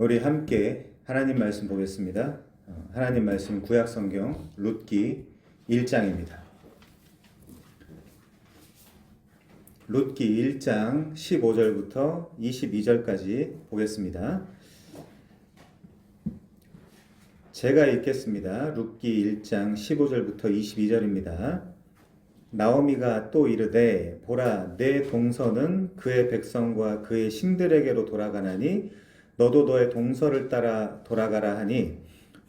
우리 함께 하나님 말씀 보겠습니다. 하나님 말씀 구약성경 룻기 1장입니다. 룻기 1장 15절부터 22절까지 보겠습니다. 제가 읽겠습니다. 룻기 1장 15절부터 22절입니다. 나오미가 또 이르되 보라 내 동서는 그의 백성과 그의 신들에게로 돌아가나니 너도 너의 동서를 따라 돌아가라 하니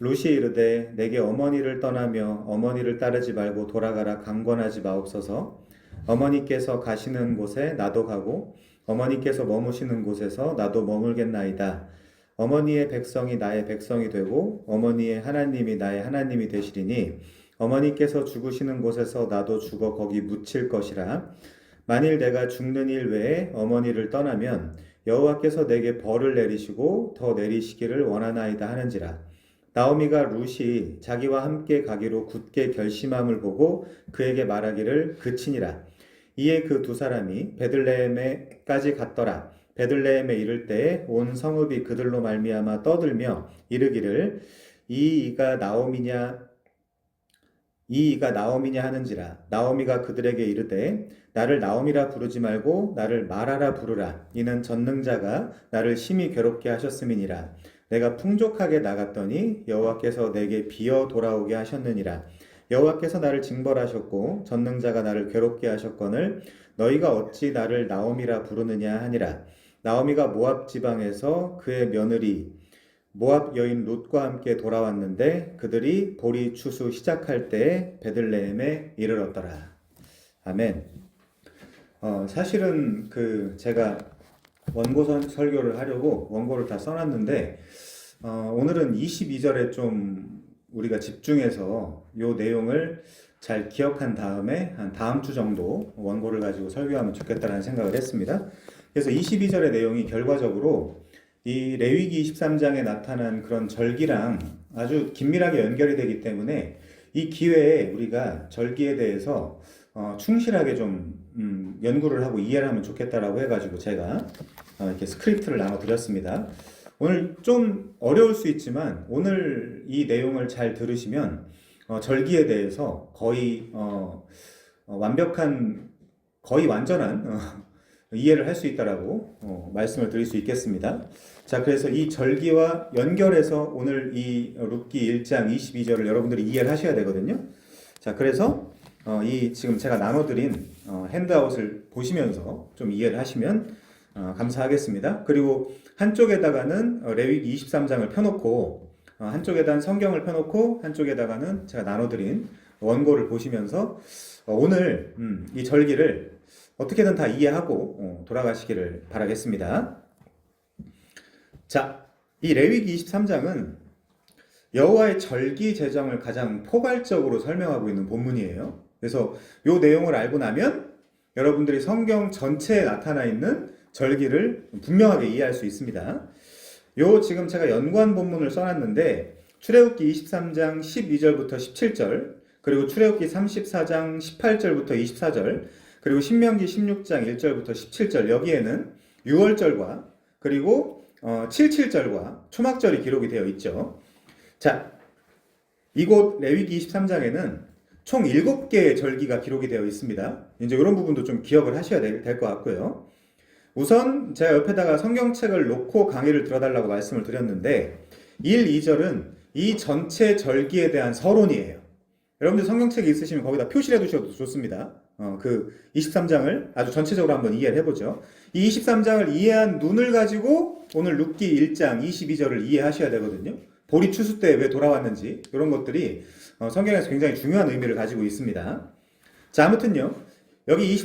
룻이 이르되 내게 어머니를 떠나며 어머니를 따르지 말고 돌아가라 강권하지 마옵소서. 어머니께서 가시는 곳에 나도 가고 어머니께서 머무시는 곳에서 나도 머물겠나이다. 어머니의 백성이 나의 백성이 되고 어머니의 하나님이 나의 하나님이 되시리니 어머니께서 죽으시는 곳에서 나도 죽어 거기 묻힐 것이라. 만일 내가 죽는 일 외에 어머니를 떠나면 여호와께서 내게 벌을 내리시고 더 내리시기를 원하나이다 하는지라. 나오미가 룻이 자기와 함께 가기로 굳게 결심함을 보고 그에게 말하기를 그치니라. 이에 그 두 사람이 베들레헴에까지 갔더라. 베들레헴에 이를 때에 온 성읍이 그들로 말미암아 떠들며 이르기를 이가 나오미냐 하는지라. 나오미가 그들에게 이르되 나를 나오미라 부르지 말고 나를 마라라 부르라. 이는 전능자가 나를 심히 괴롭게 하셨음이니라. 내가 풍족하게 나갔더니 여호와께서 내게 비어 돌아오게 하셨느니라. 여호와께서 나를 징벌하셨고 전능자가 나를 괴롭게 하셨거늘 너희가 어찌 나를 나오미라 부르느냐 하니라. 나오미가 모압 지방에서 그의 며느리 모압 여인 룻과 함께 돌아왔는데 그들이 보리 추수 시작할 때에 베들레헴에 이르렀더라. 아멘. 사실은 제가 원고 설교를 하려고 원고를 다 써놨는데 오늘은 22절에 좀 우리가 집중해서 이 내용을 잘 기억한 다음에 한 다음 주 정도 원고를 가지고 설교하면 좋겠다는 생각을 했습니다. 그래서 22절의 내용이 결과적으로 이 레위기 23장에 나타난 그런 절기랑 아주 긴밀하게 연결이 되기 때문에 이 기회에 우리가 절기에 대해서 충실하게 좀 연구를 하고 이해를 하면 좋겠다라고 해가지고 제가 이렇게 스크립트를 나눠드렸습니다. 오늘 좀 어려울 수 있지만 오늘 이 내용을 잘 들으시면 절기에 대해서 거의 완전한 이해를 할 수 있다라고 말씀을 드릴 수 있겠습니다. 자, 그래서 이 절기와 연결해서 오늘 이 룻기 1장 22절을 여러분들이 이해를 하셔야 되거든요. 자, 그래서 지금 제가 나눠드린 핸드아웃을 보시면서 좀 이해를 하시면 감사하겠습니다. 그리고 한쪽에다가는 레위기 23장을 펴놓고 한쪽에다는 성경을 펴놓고 한쪽에다가는 제가 나눠드린 원고를 보시면서 오늘 이 절기를 어떻게든 다 이해하고 돌아가시기를 바라겠습니다. 자, 이 레위기 23장은 여호와의 절기 제정을 가장 포괄적으로 설명하고 있는 본문이에요. 그래서 이 내용을 알고 나면 여러분들이 성경 전체에 나타나 있는 절기를 분명하게 이해할 수 있습니다. 지금 제가 연관 본문을 써놨는데 출애굽기 23장 12절부터 17절, 그리고 출애굽기 34장 18절부터 24절, 그리고 신명기 16장 1절부터 17절, 여기에는 6월절과 그리고 77절과 초막절이 기록이 되어 있죠. 자, 이곳 레위기 23장에는 총 7개의 절기가 기록이 되어 있습니다. 이제 이런 부분도 좀 기억을 하셔야 될 것 같고요. 우선 제가 옆에다가 성경책을 놓고 강의를 들어달라고 말씀을 드렸는데 1, 2절은 이 전체 절기에 대한 서론이에요. 여러분들 성경책이 있으시면 거기다 표시를 해두셔도 좋습니다. 23장을 아주 전체적으로 한번 이해를 해보죠. 이 23장을 이해한 눈을 가지고 오늘 룻기 1장 22절을 이해하셔야 되거든요. 보리 추수 때 왜 돌아왔는지 이런 것들이 성경에서 굉장히 중요한 의미를 가지고 있습니다. 자, 아무튼요. 여기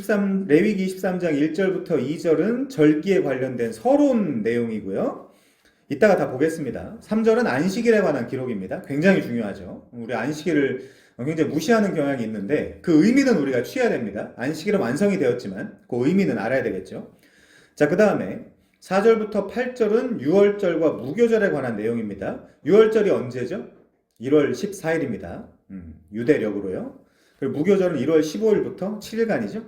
레위기 23장 1절부터 2절은 절기에 관련된 서론 내용이고요. 이따가 다 보겠습니다. 3절은 안식일에 관한 기록입니다. 굉장히 중요하죠. 우리 안식일을 굉장히 무시하는 경향이 있는데 그 의미는 우리가 취해야 됩니다. 안식일은 완성이 되었지만 그 의미는 알아야 되겠죠. 자, 그 다음에 4절부터 8절은 유월절과 무교절에 관한 내용입니다. 유월절이 언제죠? 1월 14일입니다. 유대력으로요. 그리고 무교절은 1월 15일부터 7일간이죠.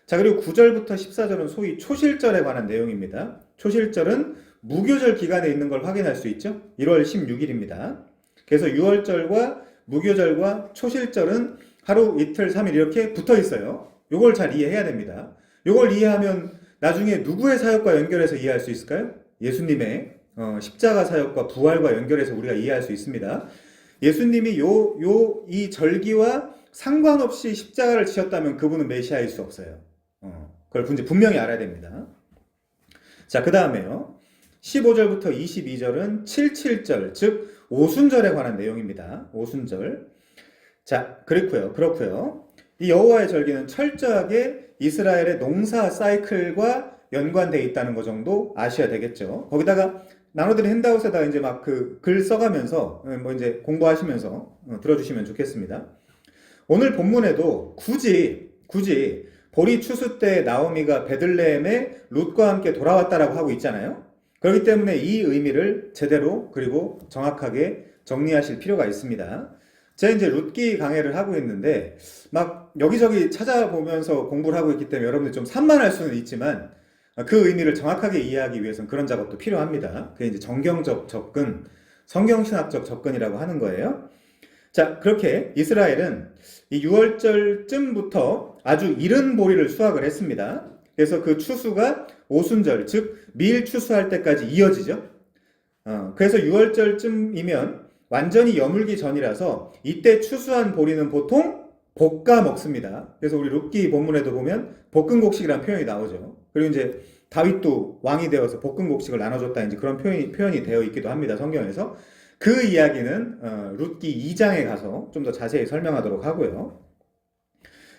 자, 그리고 9절부터 14절은 소위 초실절에 관한 내용입니다. 초실절은 무교절 기간에 있는 걸 확인할 수 있죠. 1월 16일입니다. 그래서 6월절과 무교절과 초실절은 하루, 이틀, 3일 이렇게 붙어 있어요. 요걸 잘 이해해야 됩니다. 요걸 이해하면 나중에 누구의 사역과 연결해서 이해할 수 있을까요? 예수님의 십자가 사역과 부활과 연결해서 우리가 이해할 수 있습니다. 예수님이 이 절기와 상관없이 십자가를 지셨다면 그분은 메시아일 수 없어요. 그걸 분명히 알아야 됩니다. 자, 그 다음에요. 15절부터 22절은 77절, 즉 오순절에 관한 내용입니다. 오순절. 자, 그렇고요. 이 여호와의 절기는 철저하게 이스라엘의 농사 사이클과 연관되어 있다는 것 정도 아셔야 되겠죠. 거기다가 나눠드린 핸드아웃에다가 이제 막 그 글 써가면서 뭐 이제 공부하시면서 들어주시면 좋겠습니다. 오늘 본문에도 굳이 보리 추수 때 나오미가 베들레헴에 룻과 함께 돌아왔다라고 하고 있잖아요. 그렇기 때문에 이 의미를 제대로 그리고 정확하게 정리하실 필요가 있습니다. 제가 이제 룻기 강해를 하고 있는데 막 여기저기 찾아보면서 공부를 하고 있기 때문에 여러분들 좀 산만할 수는 있지만 그 의미를 정확하게 이해하기 위해서는 그런 작업도 필요합니다. 그게 이제 정경적 접근, 성경신학적 접근이라고 하는 거예요. 자, 그렇게 이스라엘은 이 6월절쯤부터 아주 이른 보리를 수확을 했습니다. 그래서 그 추수가 오순절, 즉 밀 추수할 때까지 이어지죠. 그래서 6월절쯤이면 완전히 여물기 전이라서 이때 추수한 보리는 보통 볶아 먹습니다. 그래서 우리 룻기 본문에도 보면 볶음곡식이라는 표현이 나오죠. 그리고 이제 다윗도 왕이 되어서 볶음곡식을 나눠줬다 이제 그런 표현이 되어 있기도 합니다. 성경에서. 그 이야기는 룻기 2장에 가서 좀 더 자세히 설명하도록 하고요.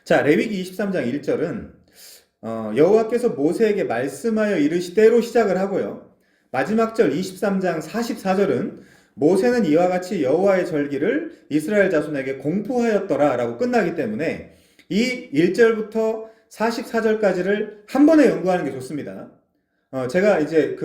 자, 레위기 23장 1절은 여호와께서 모세에게 말씀하여 이르시되로 시작을 하고요. 마지막 절 23장 44절은 모세는 이와 같이 여호와의 절기를 이스라엘 자손에게 공포하였더라 라고 끝나기 때문에 이 1절부터 44절까지를 한 번에 연구하는 게 좋습니다. 제가 이제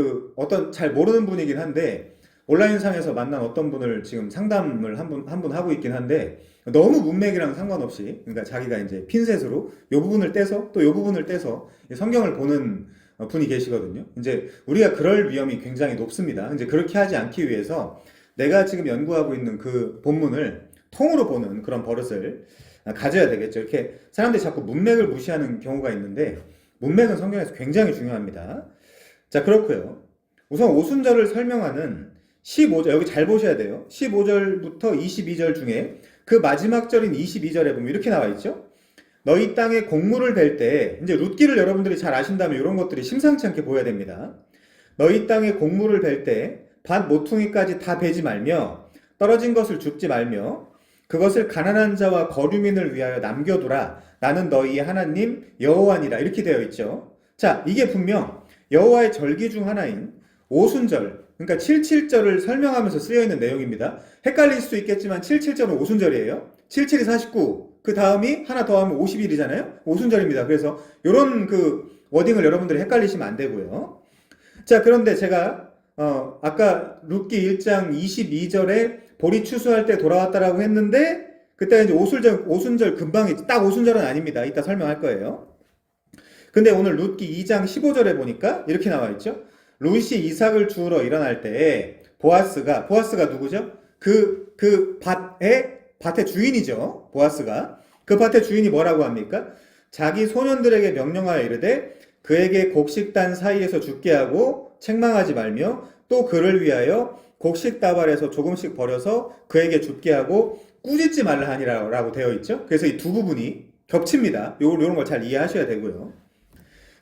잘 모르는 분이긴 한데 온라인상에서 만난 어떤 분을 지금 상담을 한 분 하고 있긴 한데 너무 문맥이랑 상관없이 그러니까 자기가 이제 핀셋으로 요 부분을 떼서 또 요 부분을 떼서 성경을 보는 분이 계시거든요. 이제 우리가 그럴 위험이 굉장히 높습니다. 이제 그렇게 하지 않기 위해서 내가 지금 연구하고 있는 그 본문을 통으로 보는 그런 버릇을 가져야 되겠죠. 이렇게 사람들이 자꾸 문맥을 무시하는 경우가 있는데 문맥은 성경에서 굉장히 중요합니다. 자, 그렇고요. 우선 오순절을 설명하는 15절, 여기 잘 보셔야 돼요. 15절부터 22절 중에 그 마지막 절인 22절에 보면 이렇게 나와 있죠. 너희 땅에 곡물을 벨 때, 이제 룻기를 여러분들이 잘 아신다면 이런 것들이 심상치 않게 보여야 됩니다. 너희 땅에 곡물을 벨 때 밭 모퉁이까지 다 베지 말며 떨어진 것을 줍지 말며 그것을 가난한 자와 거류민을 위하여 남겨두라. 나는 너희의 하나님 여호와니라. 이렇게 되어 있죠. 자, 이게 분명 여호와의 절기 중 하나인 오순절, 그러니까 77절을 설명하면서 쓰여있는 내용입니다. 헷갈릴 수도 있겠지만 77절은 오순절이에요. 77이 49, 그 다음이 하나 더하면 50일이잖아요. 오순절입니다. 그래서 이런 워딩을 여러분들이 헷갈리시면 안 되고요. 자, 그런데 제가 아까 룻기 1장 22절에 보리 추수할 때 돌아왔다라고 했는데 그때가 이제 오순절 근방이지. 딱 오순절은 아닙니다. 이따 설명할 거예요. 근데 오늘 룻기 2장 15절에 보니까 이렇게 나와 있죠. 룻이 이삭을 주우러 일어날 때 보아스가 누구죠? 밭의 주인이죠. 보아스가. 그 밭의 주인이 뭐라고 합니까? 자기 소년들에게 명령하여 이르되 그에게 곡식단 사이에서 죽게 하고 책망하지 말며 또 그를 위하여 곡식 다발에서 조금씩 버려서 그에게 줍게 하고 꾸짖지 말라 하니라라고 되어 있죠. 그래서 이 두 부분이 겹칩니다. 요런 걸 잘 이해하셔야 되고요.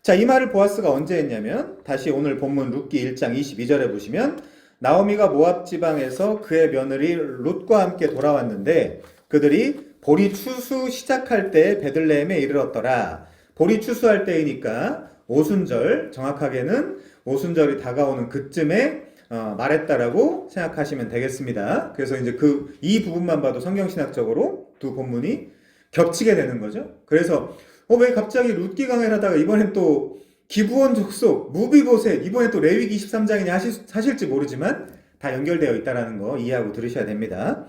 자, 이 말을 보아스가 언제 했냐면 다시 오늘 본문 룻기 1장 22절에 보시면 나오미가 모압 지방에서 그의 며느리 룻과 함께 돌아왔는데 그들이 보리 추수 시작할 때 베들레헴에 이르렀더라. 보리 추수할 때이니까 오순절, 정확하게는 오순절이 다가오는 그쯤에 말했다라고 생각하시면 되겠습니다. 그래서 이제 이 부분만 봐도 성경신학적으로 두 본문이 겹치게 되는 거죠. 그래서 왜 갑자기 룻기 강해를 하다가 이번엔 또 기브온 족속, 무비보셋, 이번에 또 레위기 23장이냐 하실지 모르지만 다 연결되어 있다는 거 이해하고 들으셔야 됩니다.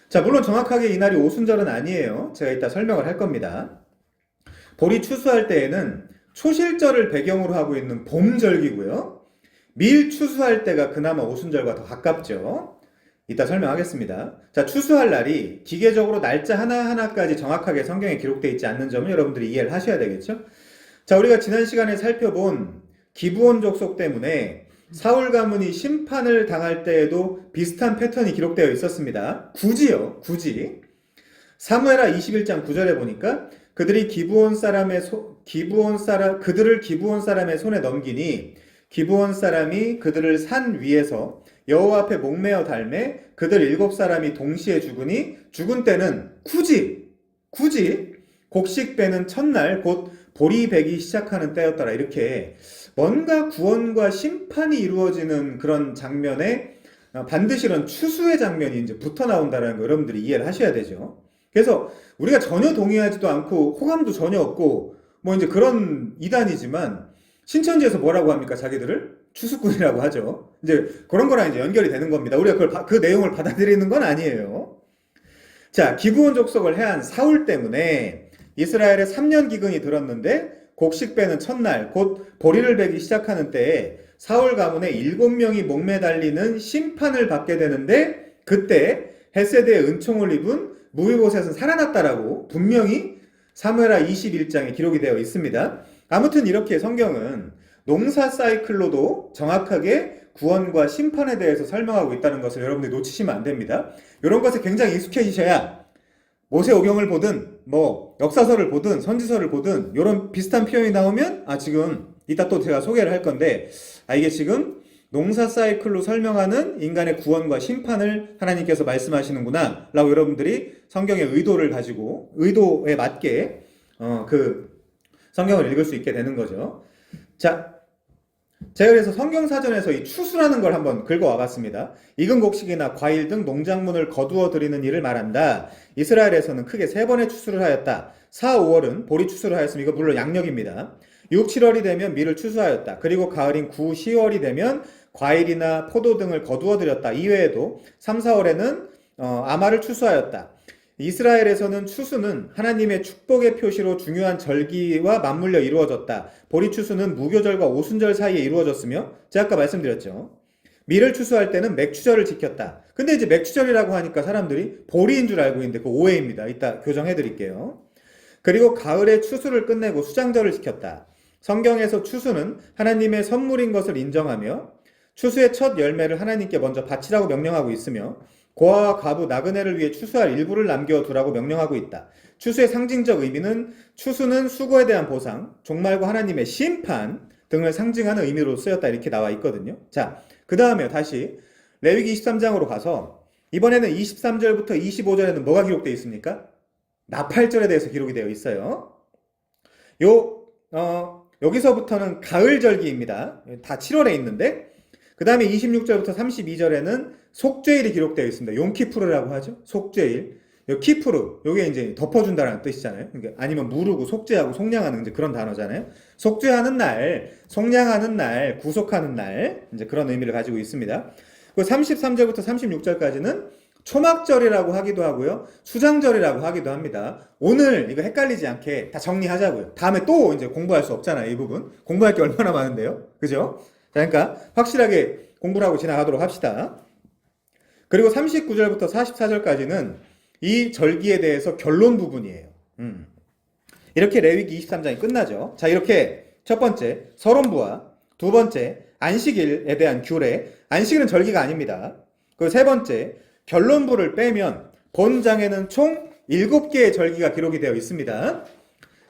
자, 물론 정확하게 이날이 오순절은 아니에요. 제가 이따 설명을 할 겁니다. 보리 추수할 때에는 초실절을 배경으로 하고 있는 봄절기고요. 밀 추수할 때가 그나마 오순절과 더 가깝죠. 이따 설명하겠습니다. 자, 추수할 날이 기계적으로 날짜 하나하나까지 정확하게 성경에 기록되어 있지 않는 점을 여러분들이 이해를 하셔야 되겠죠? 자, 우리가 지난 시간에 살펴본 기브온 족속 때문에 사울 가문이 심판을 당할 때에도 비슷한 패턴이 기록되어 있었습니다. 굳이 사무엘하 21장 9절에 보니까 그들을 기브온 사람의 손에 넘기니 기브온 사람이 그들을 산 위에서 여호와 앞에 목매어 달매 그들 7사람이 동시에 죽으니 죽은 때는 굳이 곡식 빼는 첫날 곧 보리 베기 시작하는 때였더라. 이렇게 뭔가 구원과 심판이 이루어지는 그런 장면에 반드시 이런 추수의 장면이 이제 붙어 나온다는 거 여러분들이 이해를 하셔야 되죠. 그래서 우리가 전혀 동의하지도 않고 호감도 전혀 없고 뭐 이제 그런 이단이지만 신천지에서 뭐라고 합니까? 자기들을 추수꾼이라고 하죠. 이제 그런 거랑 이제 연결이 되는 겁니다. 우리가 그 내용을 받아들이는 건 아니에요. 자, 기브온 족속을 해한 사울 때문에 이스라엘에 3년 기근이 들었는데 곡식 빼는 첫날 곧 보리를 베기 시작하는 때에 사울 가문의 7명이 목매 달리는 심판을 받게 되는데 그때 헤세드의 은총을 입은 무비보셋은 살아났다라고 분명히 사무엘하 21장에 기록이 되어 있습니다. 아무튼 이렇게 성경은 농사 사이클로도 정확하게 구원과 심판에 대해서 설명하고 있다는 것을 여러분들이 놓치시면 안 됩니다. 이런 것에 굉장히 익숙해지셔야 모세오경을 보든 뭐 역사서를 보든 선지서를 보든 이런 비슷한 표현이 나오면 지금 이따 또 제가 소개를 할 건데 이게 지금 농사 사이클로 설명하는 인간의 구원과 심판을 하나님께서 말씀하시는구나 라고 여러분들이 성경의 의도를 가지고 의도에 맞게 그 성경을 읽을 수 있게 되는 거죠. 자, 제가 그래서 성경사전에서 이 추수라는 걸 한번 긁어와 봤습니다. 익은 곡식이나 과일 등 농작물을 거두어 들이는 일을 말한다. 이스라엘에서는 크게 3번의 추수를 하였다. 4, 5월은 보리 추수를 하였으면 이거 물론 양력입니다. 6, 7월이 되면 밀을 추수하였다. 그리고 가을인 9, 10월이 되면 과일이나 포도 등을 거두어 들였다. 이외에도 3, 4월에는 아마를 추수하였다. 이스라엘에서는 추수는 하나님의 축복의 표시로 중요한 절기와 맞물려 이루어졌다. 보리 추수는 무교절과 오순절 사이에 이루어졌으며 제가 아까 말씀드렸죠. 밀을 추수할 때는 맥추절을 지켰다. 근데 이제 맥추절이라고 하니까 사람들이 보리인 줄 알고 있는데 그 오해입니다. 이따 교정해 드릴게요. 그리고 가을에 추수를 끝내고 수장절을 지켰다. 성경에서 추수는 하나님의 선물인 것을 인정하며 추수의 첫 열매를 하나님께 먼저 바치라고 명령하고 있으며 고아와 과부, 나그네를 위해 추수할 일부를 남겨두라고 명령하고 있다. 추수의 상징적 의미는 추수는 수고에 대한 보상, 종말과 하나님의 심판 등을 상징하는 의미로 쓰였다 이렇게 나와 있거든요. 자, 그 다음에 다시 레위기 23장으로 가서 이번에는 23절부터 25절에는 뭐가 기록되어 있습니까? 나팔절에 대해서 기록이 되어 있어요. 여기서부터는 가을절기입니다. 다 7월에 있는데 그 다음에 26절부터 32절에는 속죄일이 기록되어 있습니다. 용키푸르라고 하죠. 속죄일. 키푸르, 요게 이제 덮어준다라는 뜻이잖아요. 그러니까 아니면 무르고 속죄하고 속량하는 이제 그런 단어잖아요. 속죄하는 날, 속량하는 날, 구속하는 날, 이제 그런 의미를 가지고 있습니다. 그 33절부터 36절까지는 초막절이라고 하기도 하고요. 수장절이라고 하기도 합니다. 오늘 이거 헷갈리지 않게 다 정리하자고요. 다음에 또 이제 공부할 수 없잖아요. 이 부분. 공부할 게 얼마나 많은데요. 그죠? 자, 그러니까 확실하게 공부를 하고 지나가도록 합시다. 그리고 39절부터 44절까지는 이 절기에 대해서 결론 부분이에요. 이렇게 레위기 23장이 끝나죠. 자, 이렇게 첫 번째 서론부와 두 번째 안식일에 대한 규례. 안식일은 절기가 아닙니다. 그리고 세 번째 결론부를 빼면 본장에는 총 7개의 절기가 기록이 되어 있습니다.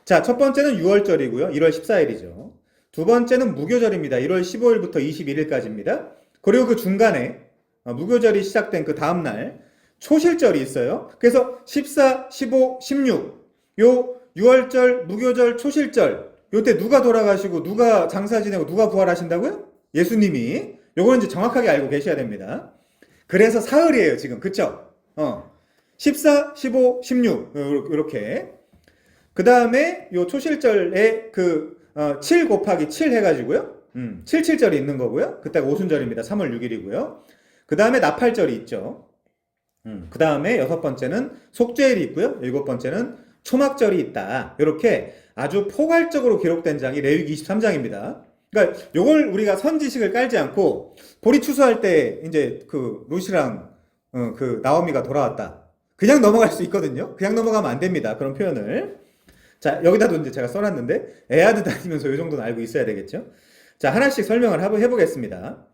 자, 첫 번째는 6월절이고요. 1월 14일이죠. 두 번째는 무교절입니다. 1월 15일부터 21일까지입니다. 그리고 그 중간에 무교절이 시작된 그 다음날 초실절이 있어요. 그래서 14, 15, 16 요 6월절, 무교절, 초실절 요때 누가 돌아가시고 누가 장사 지내고 누가 부활하신다고요? 예수님이. 요거는 이제 정확하게 알고 계셔야 됩니다. 그래서 사흘이에요 지금. 그쵸? 14, 15, 16 요렇게. 그 다음에 요 초실절에 7 곱하기 7 해가지고요. 77절이 있는 거고요. 그때가 오순절입니다. 3월 6일이고요. 그 다음에 나팔절이 있죠. 그 다음에 6번째는 속죄일이 있고요. 7번째는 초막절이 있다. 이렇게 아주 포괄적으로 기록된 장이 레위기 23장입니다. 그러니까 요걸 우리가 선지식을 깔지 않고 보리 추수할 때 이제 그 룻이랑 그 나오미가 돌아왔다. 그냥 넘어갈 수 있거든요. 그냥 넘어가면 안 됩니다. 그런 표현을. 자, 여기다도 이제 제가 써놨는데 에아드 다니면서 이 정도는 알고 있어야 되겠죠. 자, 하나씩 설명을 해보겠습니다.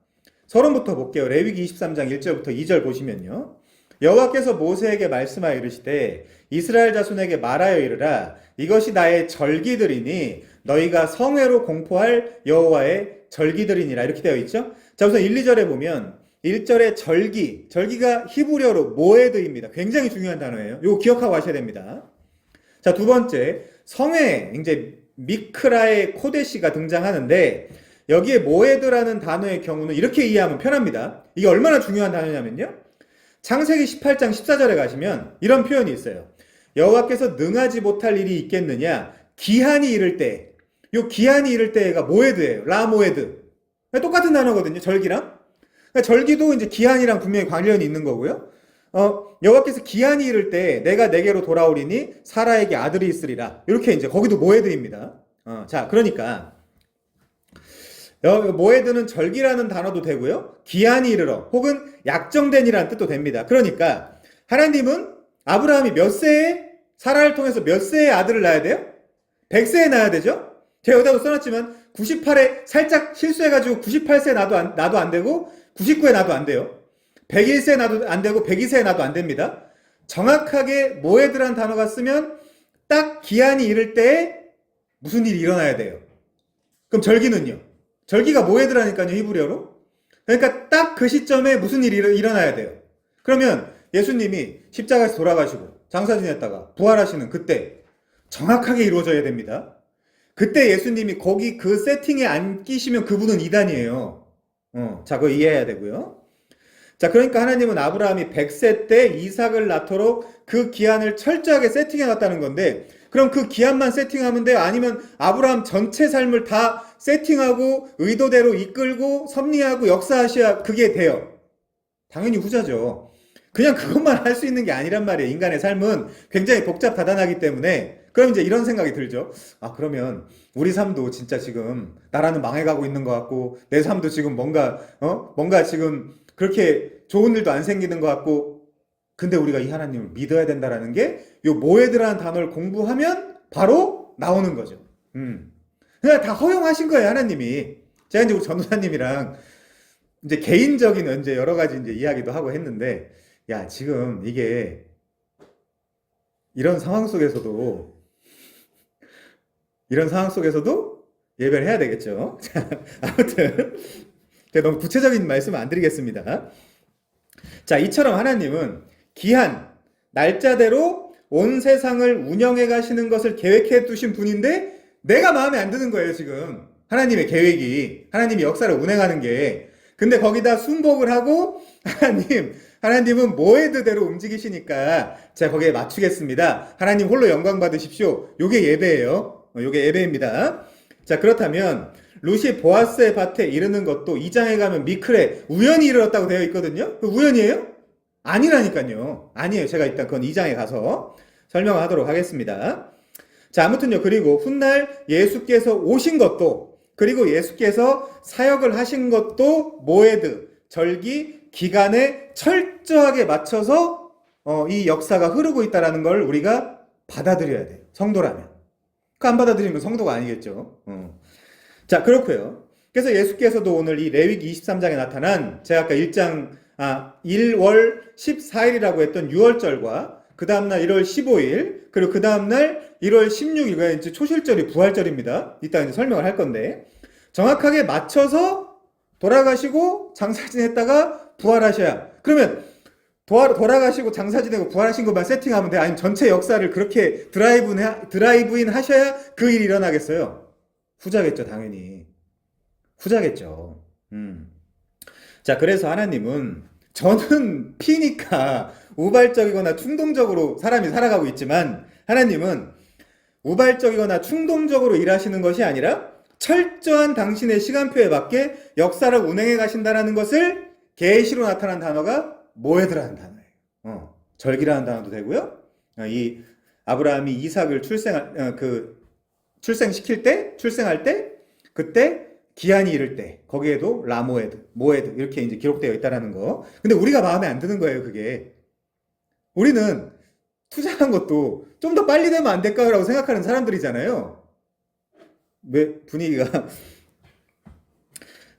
서론부터 볼게요. 레위기 23장 1절부터 2절 보시면요. 여호와께서 모세에게 말씀하여 이르시되 이스라엘 자손에게 말하여 이르라 이것이 나의 절기들이니 너희가 성회로 공포할 여호와의 절기들이니라 이렇게 되어 있죠. 자, 우선 1, 2절에 보면 1절에 절기가 히브리어로 모에드입니다. 굉장히 중요한 단어예요. 이거 기억하고 하셔야 됩니다. 자, 두 번째 성회 이제 미크라의 코데시가 등장하는데 여기에 모에드라는 단어의 경우는 이렇게 이해하면 편합니다. 이게 얼마나 중요한 단어냐면요. 창세기 18장 14절에 가시면 이런 표현이 있어요. 여호와께서 능하지 못할 일이 있겠느냐 기한이 이를 때. 요 기한이 이를 때가 모에드예요. 라모에드. 똑같은 단어거든요. 절기랑. 그러니까 절기도 이제 기한이랑 분명히 관련이 있는 거고요. 여호와께서 기한이 이를 때 내가 내게로 돌아오리니 사라에게 아들이 있으리라. 이렇게 이제 거기도 모에드입니다. 자, 그러니까 모에드는 절기라는 단어도 되고요. 기한이 이르러 혹은 약정된이라는 뜻도 됩니다. 그러니까 하나님은 아브라함이 몇 세에 사라를 통해서 몇 세의 아들을 낳아야 돼요? 100세에 낳아야 되죠? 제가 여기다도 써놨지만 98에 살짝 실수해가지고 98세에 나도 안 되고 99에 나도 안 돼요. 101세에 나도 안 되고 102세에 나도 안 됩니다. 정확하게 모에드란 단어가 쓰면 딱 기한이 이를 때에 무슨 일이 일어나야 돼요. 그럼 절기는요? 절기가 모에드라니까요, 히브리어로. 그러니까 딱 그 시점에 무슨 일이 일어나야 돼요. 그러면 예수님이 십자가에서 돌아가시고 장사 지냈다가 부활하시는 그때 정확하게 이루어져야 됩니다. 그때 예수님이 거기 그 세팅에 안 끼시면 그분은 이단이에요. 자, 그거 이해해야 되고요. 자, 그러니까 하나님은 아브라함이 100세 때 이삭을 낳도록 그 기한을 철저하게 세팅해 놨다는 건데, 그럼 그 기한만 세팅하면 돼요? 아니면 아브라함 전체 삶을 다 세팅하고 의도대로 이끌고 섭리하고 역사하셔야 그게 돼요? 당연히 후자죠. 그냥 그것만 할 수 있는 게 아니란 말이에요. 인간의 삶은 굉장히 복잡다단하기 때문에. 그럼 이제 이런 생각이 들죠. 아, 그러면 우리 삶도 진짜 지금 나라는 망해가고 있는 것 같고 내 삶도 지금 뭔가 지금 그렇게 좋은 일도 안 생기는 것 같고, 근데 우리가 이 하나님을 믿어야 된다라는 게 요 모에드라는 단어를 공부하면 바로 나오는 거죠. 그냥 다 허용하신 거예요, 하나님이. 제가 이제 우리 전도사님이랑 이제 개인적인 이제 여러 가지 이제 이야기도 하고 했는데, 야, 지금 이게 이런 상황 속에서도 예배를 해야 되겠죠. 자, 아무튼 제가 너무 구체적인 말씀은 안 드리겠습니다. 자, 이처럼 하나님은 기한, 날짜대로 온 세상을 운영해 가시는 것을 계획해 두신 분인데 내가 마음에 안 드는 거예요, 지금. 하나님의 계획이. 하나님이 역사를 운행하는 게. 근데 거기다 순복을 하고 하나님은 모에드대로 움직이시니까 제가 거기에 맞추겠습니다. 하나님 홀로 영광 받으십시오. 요게 예배예요. 요게 예배입니다. 자, 그렇다면 룻이 보아스의 밭에 이르는 것도 2장에 가면 미크레 우연히 이르렀다고 되어 있거든요. 그 우연이에요? 아니라니까요. 아니에요. 제가 일단 그건 2장에 가서 설명하도록 하겠습니다. 자, 아무튼요. 그리고 훗날 예수께서 오신 것도, 그리고 예수께서 사역을 하신 것도 모에드, 절기, 기간에 철저하게 맞춰서 이 역사가 흐르고 있다는 걸 우리가 받아들여야 돼요. 성도라면. 그 안 받아들이면 성도가 아니겠죠. 자, 그렇고요. 그래서 예수께서도 오늘 이 레위기 23장에 나타난 제가 아까 1월 14일이라고 했던 6월절과 그 다음날 1월 15일 그리고 그 다음날 1월 16일가 이제 초실절이 부활절입니다. 이따 이제 설명을 할 건데 정확하게 맞춰서 돌아가시고 장사 지냈다가 부활하셔야. 그러면 돌아가시고 장사 지내고 부활하신 것만 세팅하면 돼? 아니면 전체 역사를 그렇게 드라이브인 하셔야 그 일이 일어나겠어요? 후자겠죠, 당연히. 후자겠죠. 자, 그래서 하나님은 저는 피니까 우발적이거나 충동적으로 사람이 살아가고 있지만 하나님은 우발적이거나 충동적으로 일하시는 것이 아니라 철저한 당신의 시간표에 맞게 역사를 운행해 가신다는 것을 계시로 나타난 단어가 모에드라는 단어예요. 절기라는 단어도 되고요. 이 아브라함이 이삭을 출생시킬 때, 출생할 때, 그때 기한이 이를 때, 거기에도 라모에드, 모에드 이렇게 이제 기록되어 있다라는 거. 근데 우리가 마음에 안 드는 거예요, 그게. 우리는 투자한 것도 좀 더 빨리 되면 안 될까라고 생각하는 사람들이잖아요. 왜 분위기가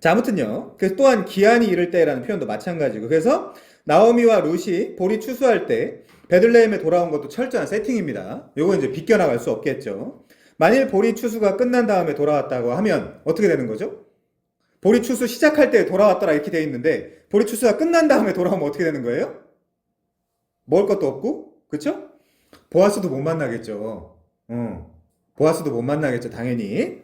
자, 아무튼요. 그래서 또한 기한이 이를 때라는 표현도 마찬가지고. 그래서 나오미와 룻이 볼이 추수할 때 베들레헴에 돌아온 것도 철저한 세팅입니다. 요거 이제 비껴나갈 수 없겠죠. 만일 볼이 추수가 끝난 다음에 돌아왔다고 하면 어떻게 되는 거죠? 볼이 추수 시작할 때 돌아왔더라 이렇게 돼 있는데 볼이 추수가 끝난 다음에 돌아오면 어떻게 되는 거예요? 먹을 것도 없고, 그쵸? 보아스도 못 만나겠죠. 보아스도 못 만나겠죠, 당연히.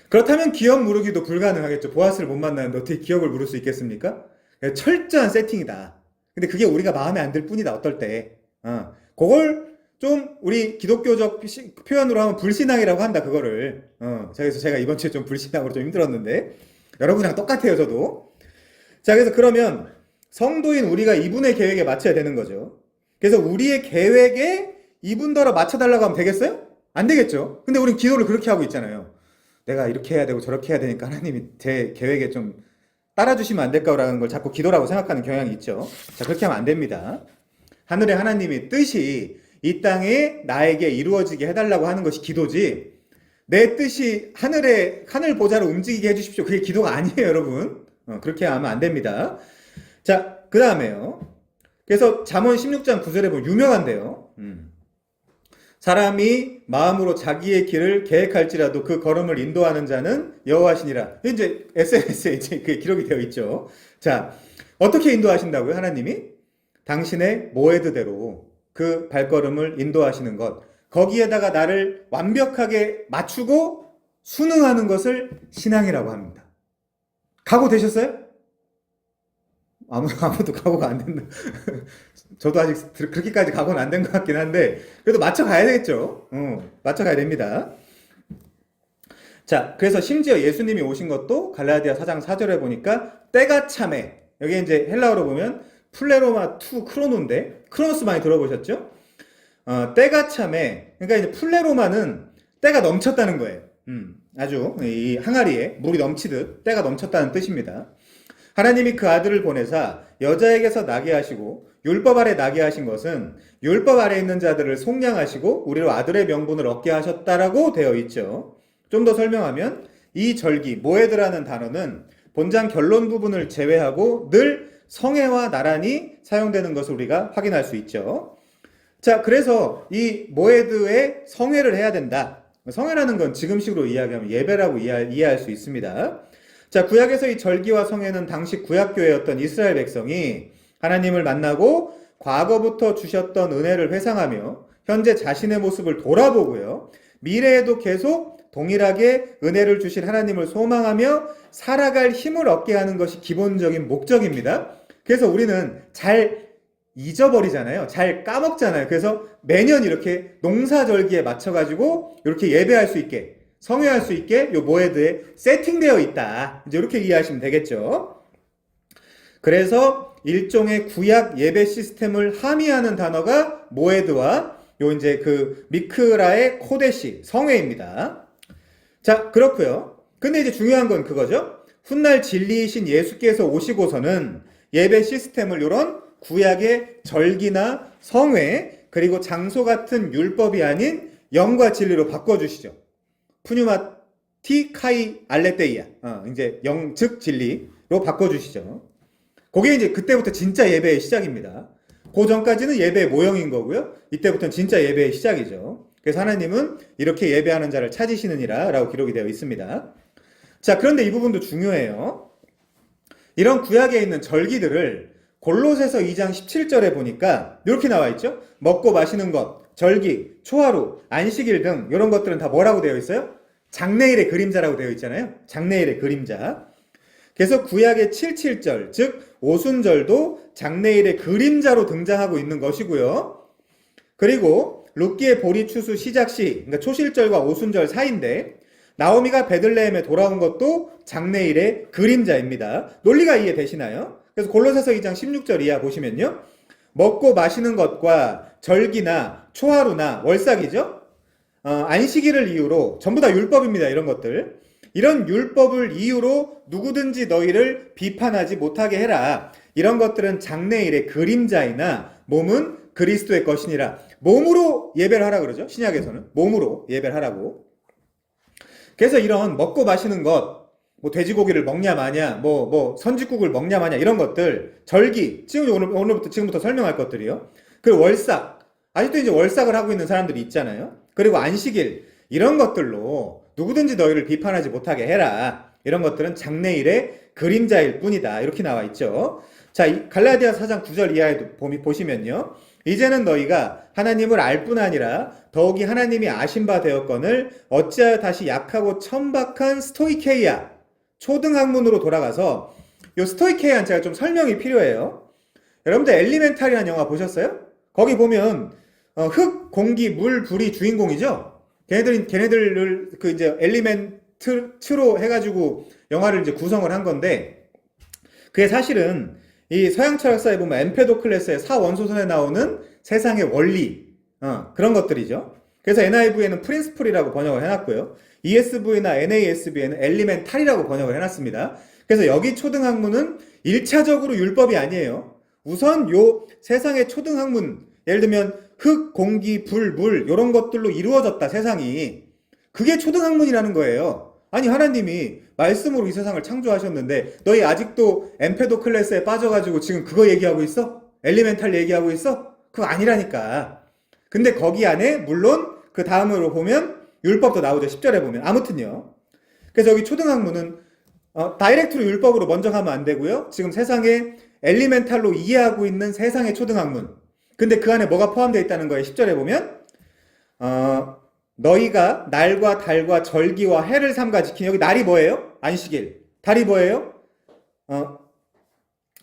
그렇다면 기억 무르기도 불가능하겠죠. 보아스를 못 만나는데 어떻게 기억을 물을 수 있겠습니까? 철저한 세팅이다. 근데 그게 우리가 마음에 안 들 뿐이다, 어떨 때. 그걸 좀 우리 기독교적 표현으로 하면 불신앙이라고 한다, 그거를. 그래서 제가 이번 주에 좀 불신앙으로 좀 힘들었는데 여러분이랑 똑같아요, 저도. 자, 그래서 그러면 성도인 우리가 이분의 계획에 맞춰야 되는 거죠. 그래서 우리의 계획에 이분더러 맞춰달라고 하면 되겠어요? 안 되겠죠. 근데 우린 기도를 그렇게 하고 있잖아요. 내가 이렇게 해야 되고 저렇게 해야 되니까 하나님이 제 계획에 좀 따라주시면 안 될까라는 걸 자꾸 기도라고 생각하는 경향이 있죠. 자, 그렇게 하면 안 됩니다. 하늘의 하나님의 뜻이 이 땅에 나에게 이루어지게 해달라고 하는 것이 기도지, 내 뜻이 하늘 보좌로 움직이게 해주십시오, 그게 기도가 아니에요, 여러분. 그렇게 하면 안 됩니다. 자, 그 다음에요. 그래서 잠언 16장 9절에 보면 유명한데요. 사람이 마음으로 자기의 길을 계획할지라도 그 걸음을 인도하는 자는 여호와시니라. 이제 SNS에 이제 그게 기록이 되어 있죠. 자, 어떻게 인도하신다고요, 하나님이? 당신의 모에드대로 그 발걸음을 인도하시는 것. 거기에다가 나를 완벽하게 맞추고 순응하는 것을 신앙이라고 합니다. 각오 되셨어요? 아무도 각오가 안 된다. 저도 아직 그렇게까지 각오는 안 된 것 같긴 한데, 그래도 맞춰가야 되겠죠. 맞춰가야 됩니다. 자, 그래서 심지어 예수님이 오신 것도 갈라디아 4장 4절에 보니까 때가 참에, 여기 이제 헬라어로 보면 플레로마 투 크로노인데, 크로노스 많이 들어보셨죠? 때가 참에, 그러니까 이제 플레로마는 때가 넘쳤다는 거예요. 아주 이 항아리에 물이 넘치듯 때가 넘쳤다는 뜻입니다. 하나님이 그 아들을 보내사 여자에게서 나게 하시고 율법 아래 나게 하신 것은 율법 아래 있는 자들을 속량하시고 우리로 아들의 명분을 얻게 하셨다라고 되어 있죠. 좀 더 설명하면 이 절기, 모에드라는 단어는 본장 결론 부분을 제외하고 늘 성애와 나란히 사용되는 것을 우리가 확인할 수 있죠. 자, 그래서 이 모에드에 성애를 해야 된다. 성애라는 건 지금식으로 이야기하면 예배라고 이해할 수 있습니다. 자, 구약에서 이 절기와 성애는 당시 구약교회였던 이스라엘 백성이 하나님을 만나고 과거부터 주셨던 은혜를 회상하며 현재 자신의 모습을 돌아보고요, 미래에도 계속 동일하게 은혜를 주실 하나님을 소망하며 살아갈 힘을 얻게 하는 것이 기본적인 목적입니다. 그래서 우리는 잘 잊어버리잖아요. 잘 까먹잖아요. 그래서 매년 이렇게 농사절기에 맞춰가지고 이렇게 예배할 수 있게, 성회할 수 있게 요 모에드에 세팅되어 있다. 이제 이렇게 이해하시면 되겠죠. 그래서 일종의 구약 예배 시스템을 함의하는 단어가 모에드와 요 이제 그 미크라의 코데시, 성회입니다. 자, 그렇고요. 근데 이제 중요한 건 그거죠. 훗날 진리이신 예수께서 오시고서는 예배 시스템을 요런 구약의 절기나 성회 그리고 장소 같은 율법이 아닌 영과 진리로 바꿔주시죠. 푸뉴마티 카이 알레테이아, 이제 영 즉 진리로 바꿔주시죠. 그게 이제 그때부터 진짜 예배의 시작입니다. 그 전까지는 예배의 모형인 거고요. 이때부터는 진짜 예배의 시작이죠. 그래서 하나님은 이렇게 예배하는 자를 찾으시느니라 라고 기록이 되어 있습니다. 자, 그런데 이 부분도 중요해요. 이런 구약에 있는 절기들을 골로새서 2장 17절에 보니까 이렇게 나와 있죠. 먹고 마시는 것, 절기, 초하루, 안식일 등 이런 것들은 다 뭐라고 되어 있어요? 장래일의 그림자라고 되어 있잖아요. 장래일의 그림자. 그래서 구약의 77절, 즉 오순절도 장래일의 그림자로 등장하고 있는 것이고요. 그리고 룻기의 보리 추수 시작시, 그러니까 초실절과 오순절 사이인데 나오미가 베들레헴에 돌아온 것도 장래일의 그림자입니다. 논리가 이해되시나요? 그래서 골로새서 2장 16절 이하 보시면요, 먹고 마시는 것과 절기나 초하루나 월삭이죠. 안식일을 이유로 전부 다 율법입니다. 이런 것들. 이런 율법을 이유로 누구든지 너희를 비판하지 못하게 해라. 이런 것들은 장래일의 그림자이나 몸은 그리스도의 것이니라. 몸으로 예배를 하라 그러죠. 신약에서는 몸으로 예배를 하라고. 그래서 이런 먹고 마시는 것, 뭐 돼지고기를 먹냐 마냐, 뭐 선짓국을 먹냐 마냐 이런 것들, 절기, 지금부터 설명할 것들이요. 그리고 월삭, 아직도 이제 월삭을 하고 있는 사람들이 있잖아요. 그리고 안식일 이런 것들로 누구든지 너희를 비판하지 못하게 해라. 이런 것들은 장래일의 그림자일 뿐이다. 이렇게 나와 있죠. 자, 갈라디아 4장 9절 이하에도 보시면요. 이제는 너희가 하나님을 알 뿐 아니라 더욱이 하나님이 아신 바 되었거늘 어찌하여 다시 약하고 천박한 스토이케이아 초등학문으로 돌아가서 이 스토이케이아는 제가 좀 설명이 필요해요. 여러분들 엘리멘탈이라는 영화 보셨어요? 거기 보면 흙, 공기, 물, 불이 주인공이죠. 걔네들을 그 이제 엘리멘트로 해가지고 영화를 이제 구성을 한 건데 그게 사실은 이 서양 철학사에 보면 엠페도클레스의 사원소설에 나오는 세상의 원리 그런 것들이죠. 그래서 NIV에는 프린스플이라고 번역을 해놨고요. ESV나 NASB에는 엘리멘탈이라고 번역을 해놨습니다. 그래서 여기 초등학문은 1차적으로 율법이 아니에요. 우선 요 세상의 초등학문, 예를 들면 흙, 공기, 불, 물 이런 것들로 이루어졌다 세상이. 그게 초등학문이라는 거예요. 아니 하나님이 말씀으로 이 세상을 창조하셨는데 너희 아직도 엠페도클레스에 빠져가지고 지금 그거 얘기하고 있어? 엘리멘탈 얘기하고 있어? 그거 아니라니까. 근데 거기 안에 물론 그 다음으로 보면 율법도 나오죠. 10절에 보면. 아무튼요. 그래서 여기 초등학문은 다이렉트로 율법으로 먼저 가면 안 되고요. 지금 세상에 엘리멘탈로 이해하고 있는 세상의 초등학문. 근데 그 안에 뭐가 포함되어 있다는 거예요. 10절에 보면 너희가 날과 달과 절기와 해를 삼가 지키니 여기 날이 뭐예요? 안식일. 달이 뭐예요?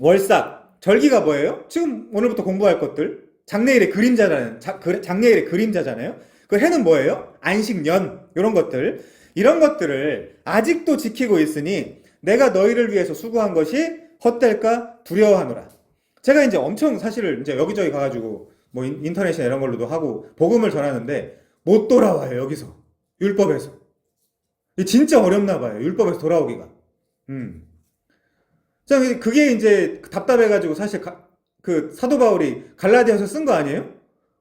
월삭. 절기가 뭐예요? 지금 오늘부터 공부할 것들. 장래일의 그림자잖아요. 그 해는 뭐예요? 안식년. 이런 것들. 이런 것들을 아직도 지키고 있으니 내가 너희를 위해서 수고한 것이 헛될까 두려워하노라. 제가 이제 엄청 사실을 이제 여기저기 가가지고 뭐 인터넷이나 이런 걸로도 하고 복음을 전하는데 못 돌아와요. 여기서 율법에서 진짜 어렵나 봐요. 율법에서 돌아오기가. 자, 그게 이제 답답해가지고 사실 그 사도 바울이 갈라디아서 쓴 거 아니에요?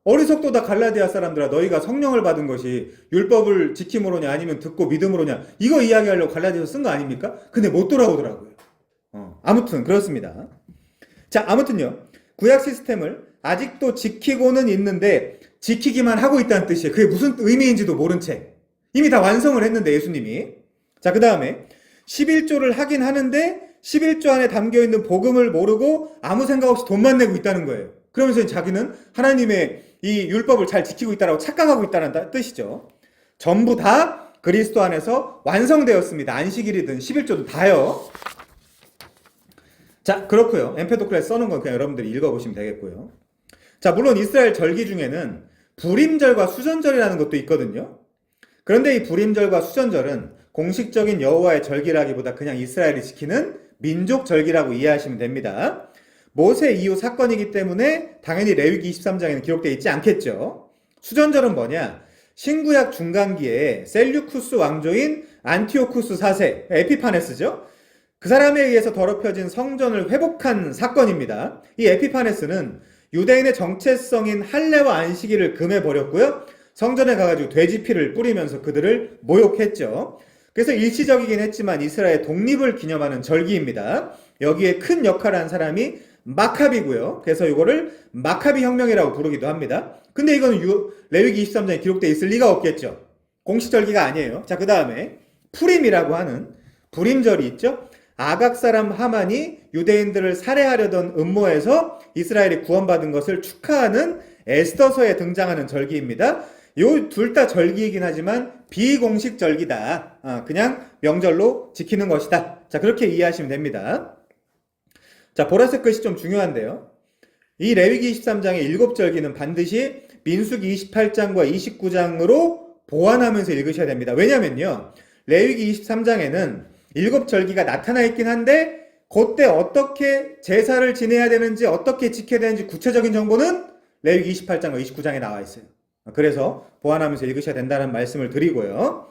어리석도다 갈라디아 사람들아 너희가 성령을 받은 것이 율법을 지킴으로냐 아니면 듣고 믿음으로냐 이거 이야기하려고 갈라디아서 쓴 거 아닙니까? 근데 못 돌아오더라고요. 아무튼 그렇습니다. 자, 아무튼요. 구약 시스템을 아직도 지키고는 있는데 지키기만 하고 있다는 뜻이에요. 그게 무슨 의미인지도 모른 채. 이미 다 완성을 했는데 예수님이. 자, 그 다음에 11조를 하긴 하는데 11조 안에 담겨있는 복음을 모르고 아무 생각 없이 돈만 내고 있다는 거예요. 그러면서 자기는 하나님의 이 율법을 잘 지키고 있다라고 착각하고 있다는 뜻이죠. 전부 다 그리스도 안에서 완성되었습니다. 안식일이든 11조도 다요. 자, 그렇고요. 엠페도클레스 써놓은 건 그냥 여러분들이 읽어보시면 되겠고요. 자, 물론 이스라엘 절기 중에는 불임절과 수전절이라는 것도 있거든요. 그런데 이 불임절과 수전절은 공식적인 여호와의 절기라기보다 그냥 이스라엘이 지키는 민족 절기라고 이해하시면 됩니다. 모세 이후 사건이기 때문에 당연히 레위기 23장에는 기록되어 있지 않겠죠. 수전절은 뭐냐? 신구약 중간기에 셀류쿠스 왕조인 안티오쿠스 4세, 에피파네스죠. 그 사람에 의해서 더럽혀진 성전을 회복한 사건입니다. 이 에피파네스는 유대인의 정체성인 할례와 안식일을 금해버렸고요. 성전에 가가지고 돼지 피를 뿌리면서 그들을 모욕했죠. 그래서 일시적이긴 했지만 이스라엘 독립을 기념하는 절기입니다. 여기에 큰 역할을 한 사람이 마카비고요. 그래서 이거를 마카비 혁명이라고 부르기도 합니다. 근데 이거는 레위기 23장에 기록되어 있을 리가 없겠죠. 공식 절기가 아니에요. 자, 그 다음에 푸림이라고 하는 불임절이 있죠. 아각 사람 하만이 유대인들을 살해하려던 음모에서 이스라엘이 구원받은 것을 축하하는 에스더서에 등장하는 절기입니다. 요 둘 다 절기이긴 하지만 비공식 절기다. 그냥 명절로 지키는 것이다. 자, 그렇게 이해하시면 됩니다. 자, 보라색 글씨 좀 중요한데요. 이 레위기 23장의 7절기는 반드시 민수기 28장과 29장으로 보완하면서 읽으셔야 됩니다. 왜냐면요. 레위기 23장에는 7절기가 나타나 있긴 한데 그때 어떻게 제사를 지내야 되는지 어떻게 지켜야 되는지 구체적인 정보는 레위기 28장과 29장에 나와 있어요. 그래서 보완하면서 읽으셔야 된다는 말씀을 드리고요.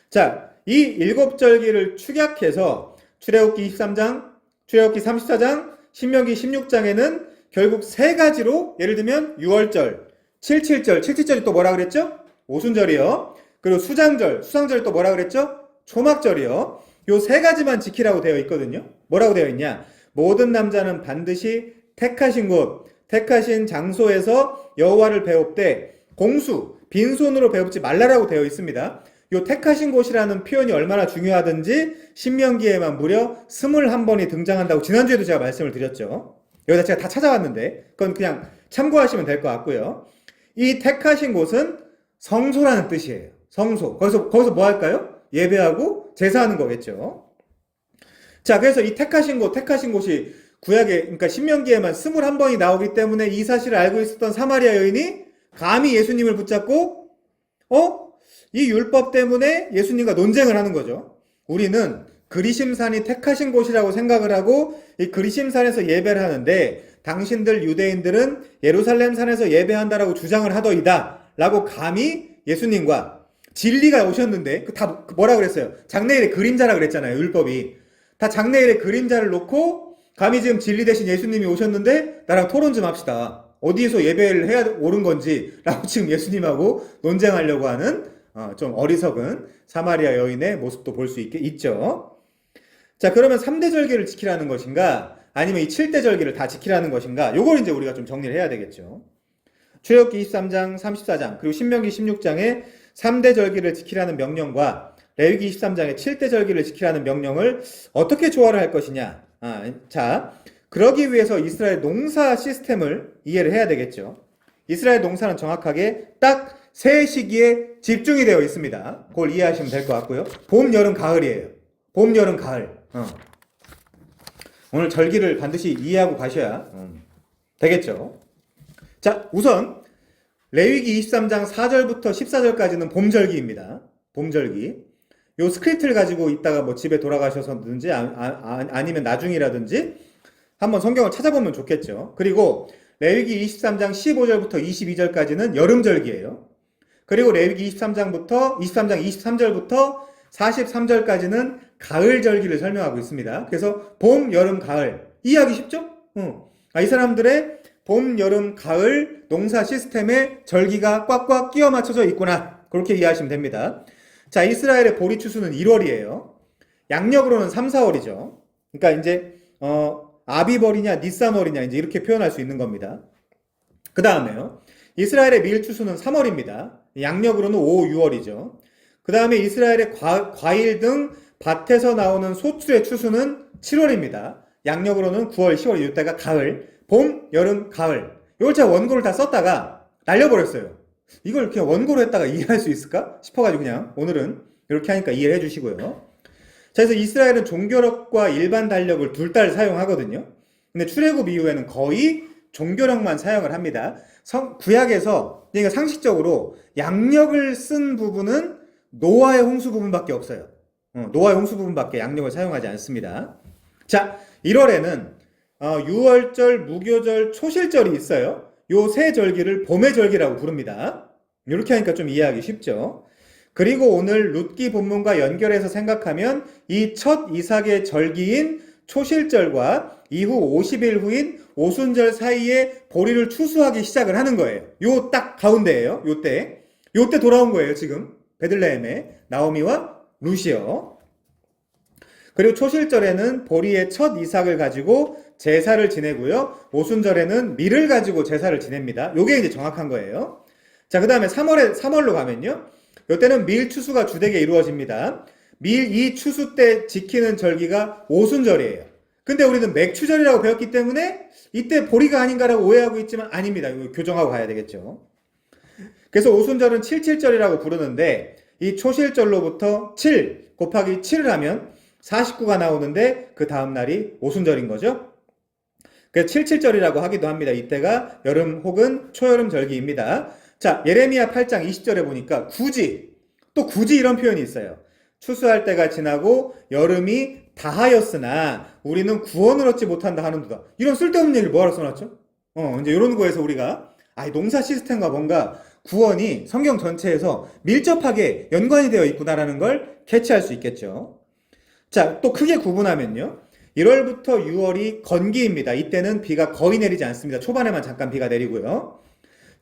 자, 이 7절기를 축약해서 출애굽기 23장, 출애굽기 34장, 신명기 16장에는 결국 세 가지로, 예를 들면 6월절, 77절이 또 뭐라 그랬죠? 오순절이요. 그리고 수장절, 수상절이 또 뭐라 그랬죠? 초막절이요. 요 세 가지만 지키라고 되어 있거든요. 뭐라고 되어 있냐? 모든 남자는 반드시 택하신 곳, 택하신 장소에서 여호와를 배웁되 공수, 빈손으로 배웁지 말라라고 되어 있습니다. 요 택하신 곳이라는 표현이 얼마나 중요하든지 신명기에만 무려 21번이 등장한다고 지난주에도 제가 말씀을 드렸죠. 여기다 제가 다 찾아왔는데 그건 그냥 참고하시면 될 것 같고요. 이 택하신 곳은 성소라는 뜻이에요. 성소. 거기서 뭐 할까요? 예배하고 제사하는 거겠죠. 자, 그래서 이 택하신 곳이 구약에, 그러니까 신명기에만 21번이 나오기 때문에 이 사실을 알고 있었던 사마리아 여인이 감히 예수님을 붙잡고, 이 율법 때문에 예수님과 논쟁을 하는 거죠. 우리는 그리심산이 택하신 곳이라고 생각을 하고, 이 그리심산에서 예배를 하는데, 당신들 유대인들은 예루살렘 산에서 예배한다라고 주장을 하더이다. 라고 감히 예수님과 진리가 오셨는데, 다 뭐라 그랬어요? 장래일의 그림자라 그랬잖아요, 율법이. 다 장래일의 그림자를 놓고, 감히 지금 진리 대신 예수님이 오셨는데, 나랑 토론 좀 합시다. 어디에서 예배를 해야 옳은 건지, 라고 지금 예수님하고 논쟁하려고 하는, 좀 어리석은 사마리아 여인의 모습도 볼 수 있죠. 자, 그러면 3대 절기를 지키라는 것인가? 아니면 이 7대 절기를 다 지키라는 것인가? 요걸 이제 우리가 좀 정리를 해야 되겠죠. 출애굽기 23장, 34장, 그리고 신명기 16장에 3대 절기를 지키라는 명령과 레위기 23장의 7대 절기를 지키라는 명령을 어떻게 조화를 할 것이냐. 자, 그러기 위해서 이스라엘 농사 시스템을 이해를 해야 되겠죠. 이스라엘 농사는 정확하게 딱 세 시기에 집중이 되어 있습니다. 그걸 이해하시면 될 것 같고요. 봄, 여름, 가을이에요. 봄, 여름, 가을. 오늘 절기를 반드시 이해하고 가셔야 되겠죠. 자, 우선 레위기 23장 4절부터 14절까지는 봄절기입니다. 봄절기. 요 스크립트를 가지고 있다가 뭐 집에 돌아가셔서든지 아니면 나중이라든지 한번 성경을 찾아보면 좋겠죠. 그리고 레위기 23장 15절부터 22절까지는 여름절기예요. 그리고 레위기 23장 23절부터 43절까지는 가을절기를 설명하고 있습니다. 그래서 봄, 여름, 가을. 이해하기 쉽죠? 이 사람들의 봄, 여름, 가을 농사 시스템에 절기가 꽉꽉 끼워 맞춰져 있구나. 그렇게 이해하시면 됩니다. 자, 이스라엘의 보리 추수는 1월이에요. 양력으로는 3, 4월이죠. 그러니까 이제 아비벌이냐 니산월이냐 이제 이렇게 표현할 수 있는 겁니다. 그 다음에요. 이스라엘의 밀 추수는 3월입니다. 양력으로는 5, 6월이죠. 그 다음에 이스라엘의 과일 등 밭에서 나오는 소출의 추수는 7월입니다. 양력으로는 9월, 10월 이때가 가을. 봄, 여름, 가을. 이걸 제가 원고를 다 썼다가 날려버렸어요. 이걸 그냥 원고로 했다가 이해할 수 있을까 싶어가지고 그냥 오늘은 이렇게 하니까 이해를 해주시고요. 자, 그래서 이스라엘은 종교력과 일반 달력을 둘 다 사용하거든요. 근데 출애굽 이후에는 거의 종교력만 사용을 합니다. 구약에서 그러니까 상식적으로 양력을 쓴 부분은 노아의 홍수 부분밖에 없어요. 노아의 홍수 부분밖에 양력을 사용하지 않습니다. 자, 1월에는 6월절, 무교절, 초실절이 있어요. 요 세 절기를 봄의 절기라고 부릅니다. 이렇게 하니까 좀 이해하기 쉽죠. 그리고 오늘 룻기 본문과 연결해서 생각하면 이 첫 이삭의 절기인 초실절과 이후 50일 후인 오순절 사이에 보리를 추수하기 시작을 하는 거예요. 요 딱 가운데예요. 요때 돌아온 거예요. 지금 베들레헴에 나오미와 룻이요. 그리고 초실절에는 보리의 첫 이삭을 가지고 제사를 지내고요. 오순절에는 밀을 가지고 제사를 지냅니다. 요게 이제 정확한 거예요. 자, 그 다음에 3월로 가면요. 요때는 밀 추수가 주되게 이루어집니다. 밀 이 추수 때 지키는 절기가 오순절이에요. 근데 우리는 맥추절이라고 배웠기 때문에 이때 보리가 아닌가라고 오해하고 있지만 아닙니다. 이거 교정하고 가야 되겠죠. 그래서 오순절은 77절이라고 부르는데 이 초실절로부터 7 곱하기 7을 하면 49가 나오는데 그 다음 날이 오순절인 거죠. 그래서 77절이라고 하기도 합니다. 이때가 여름 혹은 초여름 절기입니다. 자, 예레미야 8장 20절에 보니까 굳이 이런 표현이 있어요. 추수할 때가 지나고 여름이 다하였으나 우리는 구원을 얻지 못한다 하는도다. 이런 쓸데없는 얘기를 뭐하러 써놨죠? 이제 이런 거에서 우리가 농사 시스템과 뭔가 구원이 성경 전체에서 밀접하게 연관이 되어 있구나라는 걸 캐치할 수 있겠죠. 자, 또 크게 구분하면요. 1월부터 6월이 건기입니다. 이때는 비가 거의 내리지 않습니다. 초반에만 잠깐 비가 내리고요.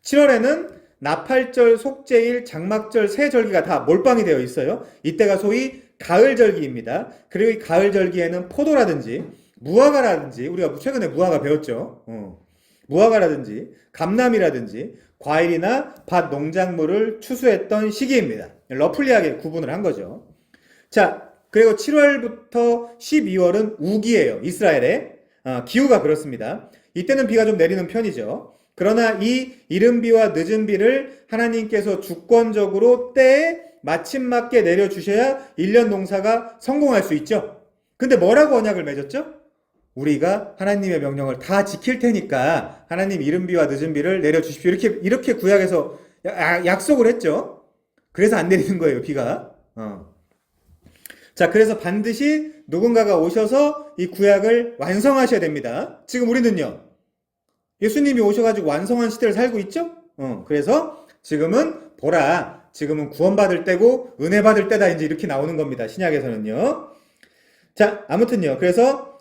7월에는 나팔절, 속죄일, 장막절, 새절기가 다 몰빵이 되어 있어요. 이때가 소위 가을절기입니다. 그리고 이 가을절기에는 포도라든지 무화과라든지, 우리가 최근에 무화과 배웠죠. 무화과라든지 감남이라든지 과일이나 밭 농작물을 추수했던 시기입니다. 러플리하게 구분을 한 거죠. 자, 그리고 7월부터 12월은 우기예요. 이스라엘의 기후가 그렇습니다. 이때는 비가 좀 내리는 편이죠. 그러나 이 이른 비와 늦은 비를 하나님께서 주권적으로 때에 마침 맞게 내려주셔야 1년 농사가 성공할 수 있죠. 근데 뭐라고 언약을 맺었죠? 우리가 하나님의 명령을 다 지킬 테니까 하나님 이른 비와 늦은 비를 내려주십시오. 이렇게 구약에서 약속을 했죠. 그래서 안 내리는 거예요, 비가. 자, 그래서 반드시 누군가가 오셔서 이 구약을 완성하셔야 됩니다. 지금 우리는요, 예수님이 오셔가지고 완성한 시대를 살고 있죠? 그래서 지금은 보라, 지금은 구원받을 때고 은혜 받을 때다, 이제 이렇게 나오는 겁니다. 신약에서는요. 자, 아무튼요. 그래서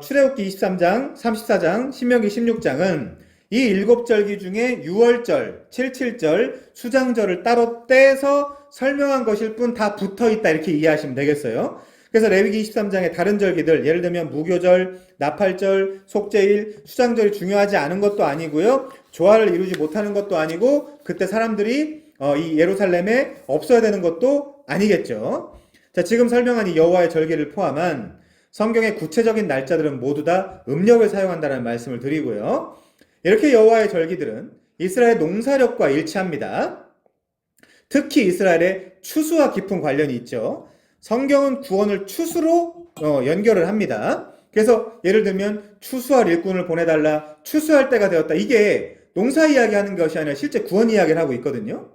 출애굽기 23장, 34장, 신명기 16장은 이 7절기 중에 6월절, 77절, 수장절을 따로 떼서 설명한 것일 뿐 다 붙어있다, 이렇게 이해하시면 되겠어요. 그래서 레위기 23장의 다른 절기들, 예를 들면 무교절, 나팔절, 속죄일, 수장절이 중요하지 않은 것도 아니고요. 조화를 이루지 못하는 것도 아니고 그때 사람들이 이 예루살렘에 없어야 되는 것도 아니겠죠. 자, 지금 설명한 이 여호와의 절기를 포함한 성경의 구체적인 날짜들은 모두 다 음력을 사용한다는 말씀을 드리고요. 이렇게 여호와의 절기들은 이스라엘 농사력과 일치합니다. 특히 이스라엘의 추수와 깊은 관련이 있죠. 성경은 구원을 추수로 연결을 합니다. 그래서 예를 들면 추수할 일꾼을 보내달라, 추수할 때가 되었다. 이게 농사 이야기하는 것이 아니라 실제 구원 이야기를 하고 있거든요.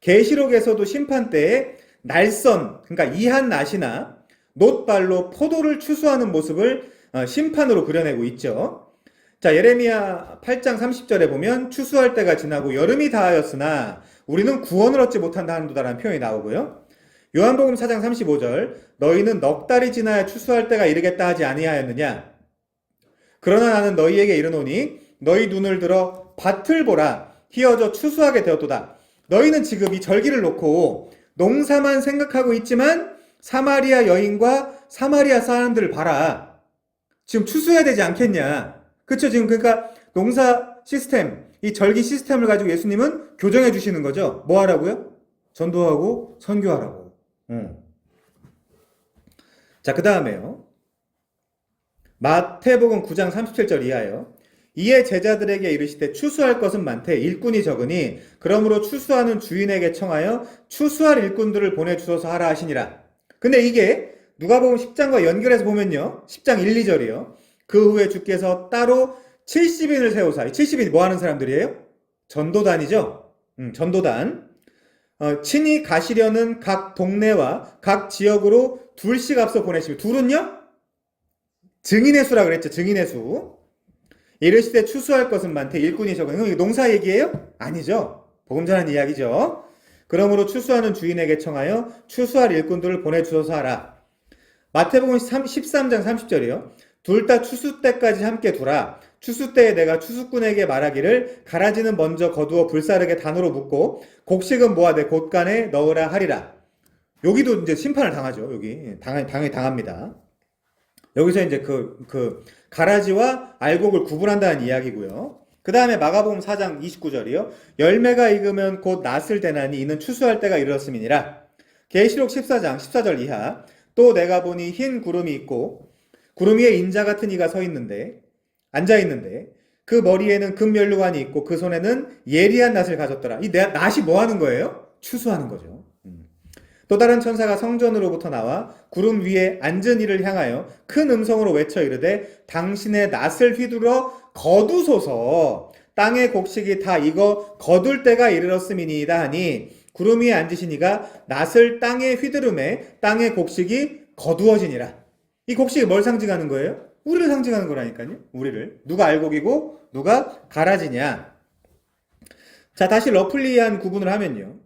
계시록에서도 심판 때에 날선, 그러니까 이한 낫이나 놋발로 포도를 추수하는 모습을 심판으로 그려내고 있죠. 자, 예레미야 8장 30절에 보면 추수할 때가 지나고 여름이 다하였으나 우리는 구원을 얻지 못한다 하는도다라는 표현이 나오고요. 요한복음 4장 35절, 너희는 넉 달이 지나야 추수할 때가 이르겠다 하지 아니하였느냐? 그러나 나는 너희에게 이르노니 너희 눈을 들어 밭을 보라, 희어져 추수하게 되었도다. 너희는 지금 이 절기를 놓고 농사만 생각하고 있지만 사마리아 여인과 사마리아 사람들을 봐라. 지금 추수해야 되지 않겠냐? 그쵸? 지금 그러니까 농사 시스템, 이 절기 시스템을 가지고 예수님은 교정해 주시는 거죠. 뭐 하라고요? 전도하고 선교하라고. 자, 그 다음에요. 마태복음 9장 37절 이하요. 이에 제자들에게 이르시되 추수할 것은 많되 일꾼이 적으니 그러므로 추수하는 주인에게 청하여 추수할 일꾼들을 보내주소서 하라 하시니라. 근데 이게 누가복음 10장과 연결해서 보면요. 10장 1, 2절이요. 그 후에 주께서 따로 70인을 세우사. 70인이 뭐 하는 사람들이에요? 전도단이죠. 전도단. 친히 가시려는 각 동네와 각 지역으로 둘씩 앞서 보내시고, 둘은요? 증인의 수라 그랬죠. 증인의 수. 이르시되 추수할 것은 많되 일꾼이 적은. 이거 농사 얘기예요? 아니죠. 복음 전하는 이야기죠. 그러므로 추수하는 주인에게 청하여 추수할 일꾼들을 보내주소서 하라. 마태복음 13장 30절이요. 둘 다 추수 때까지 함께 두라. 추수 때에 내가 추수꾼에게 말하기를 가라지는 먼저 거두어 불사르게 단으로 묶고 곡식은 모아내 곳간에 넣으라 하리라. 여기도 이제 심판을 당하죠. 여기 당연히 당합니다. 여기서 이제 그 가라지와 알곡을 구분한다는 이야기고요. 그 다음에 마가복음 4장 29절이요. 열매가 익으면 곧 낫을 대나니 이는 추수할 때가 이르렀음이니라. 계시록 14장 14절 이하. 또 내가 보니 흰 구름이 있고 구름 위에 인자 같은 이가 앉아 있는데 그 머리에는 금면류관이 있고 그 손에는 예리한 낫을 가졌더라. 이 낫이 뭐 하는 거예요? 추수하는 거죠. 또 다른 천사가 성전으로부터 나와 구름 위에 앉은 이를 향하여 큰 음성으로 외쳐 이르되 당신의 낫을 휘두르어 거두소서. 땅의 곡식이 다 익어 거둘 때가 이르렀음이니이다 하니 구름 위에 앉으신 이가 낫을 땅에 휘두르매 땅의 곡식이 거두어지니라. 이 곡식이 뭘 상징하는 거예요? 우리를 상징하는 거라니까요. 우리를. 누가 알곡이고 누가 가라지냐. 자, 다시 러플리한 구분을 하면요.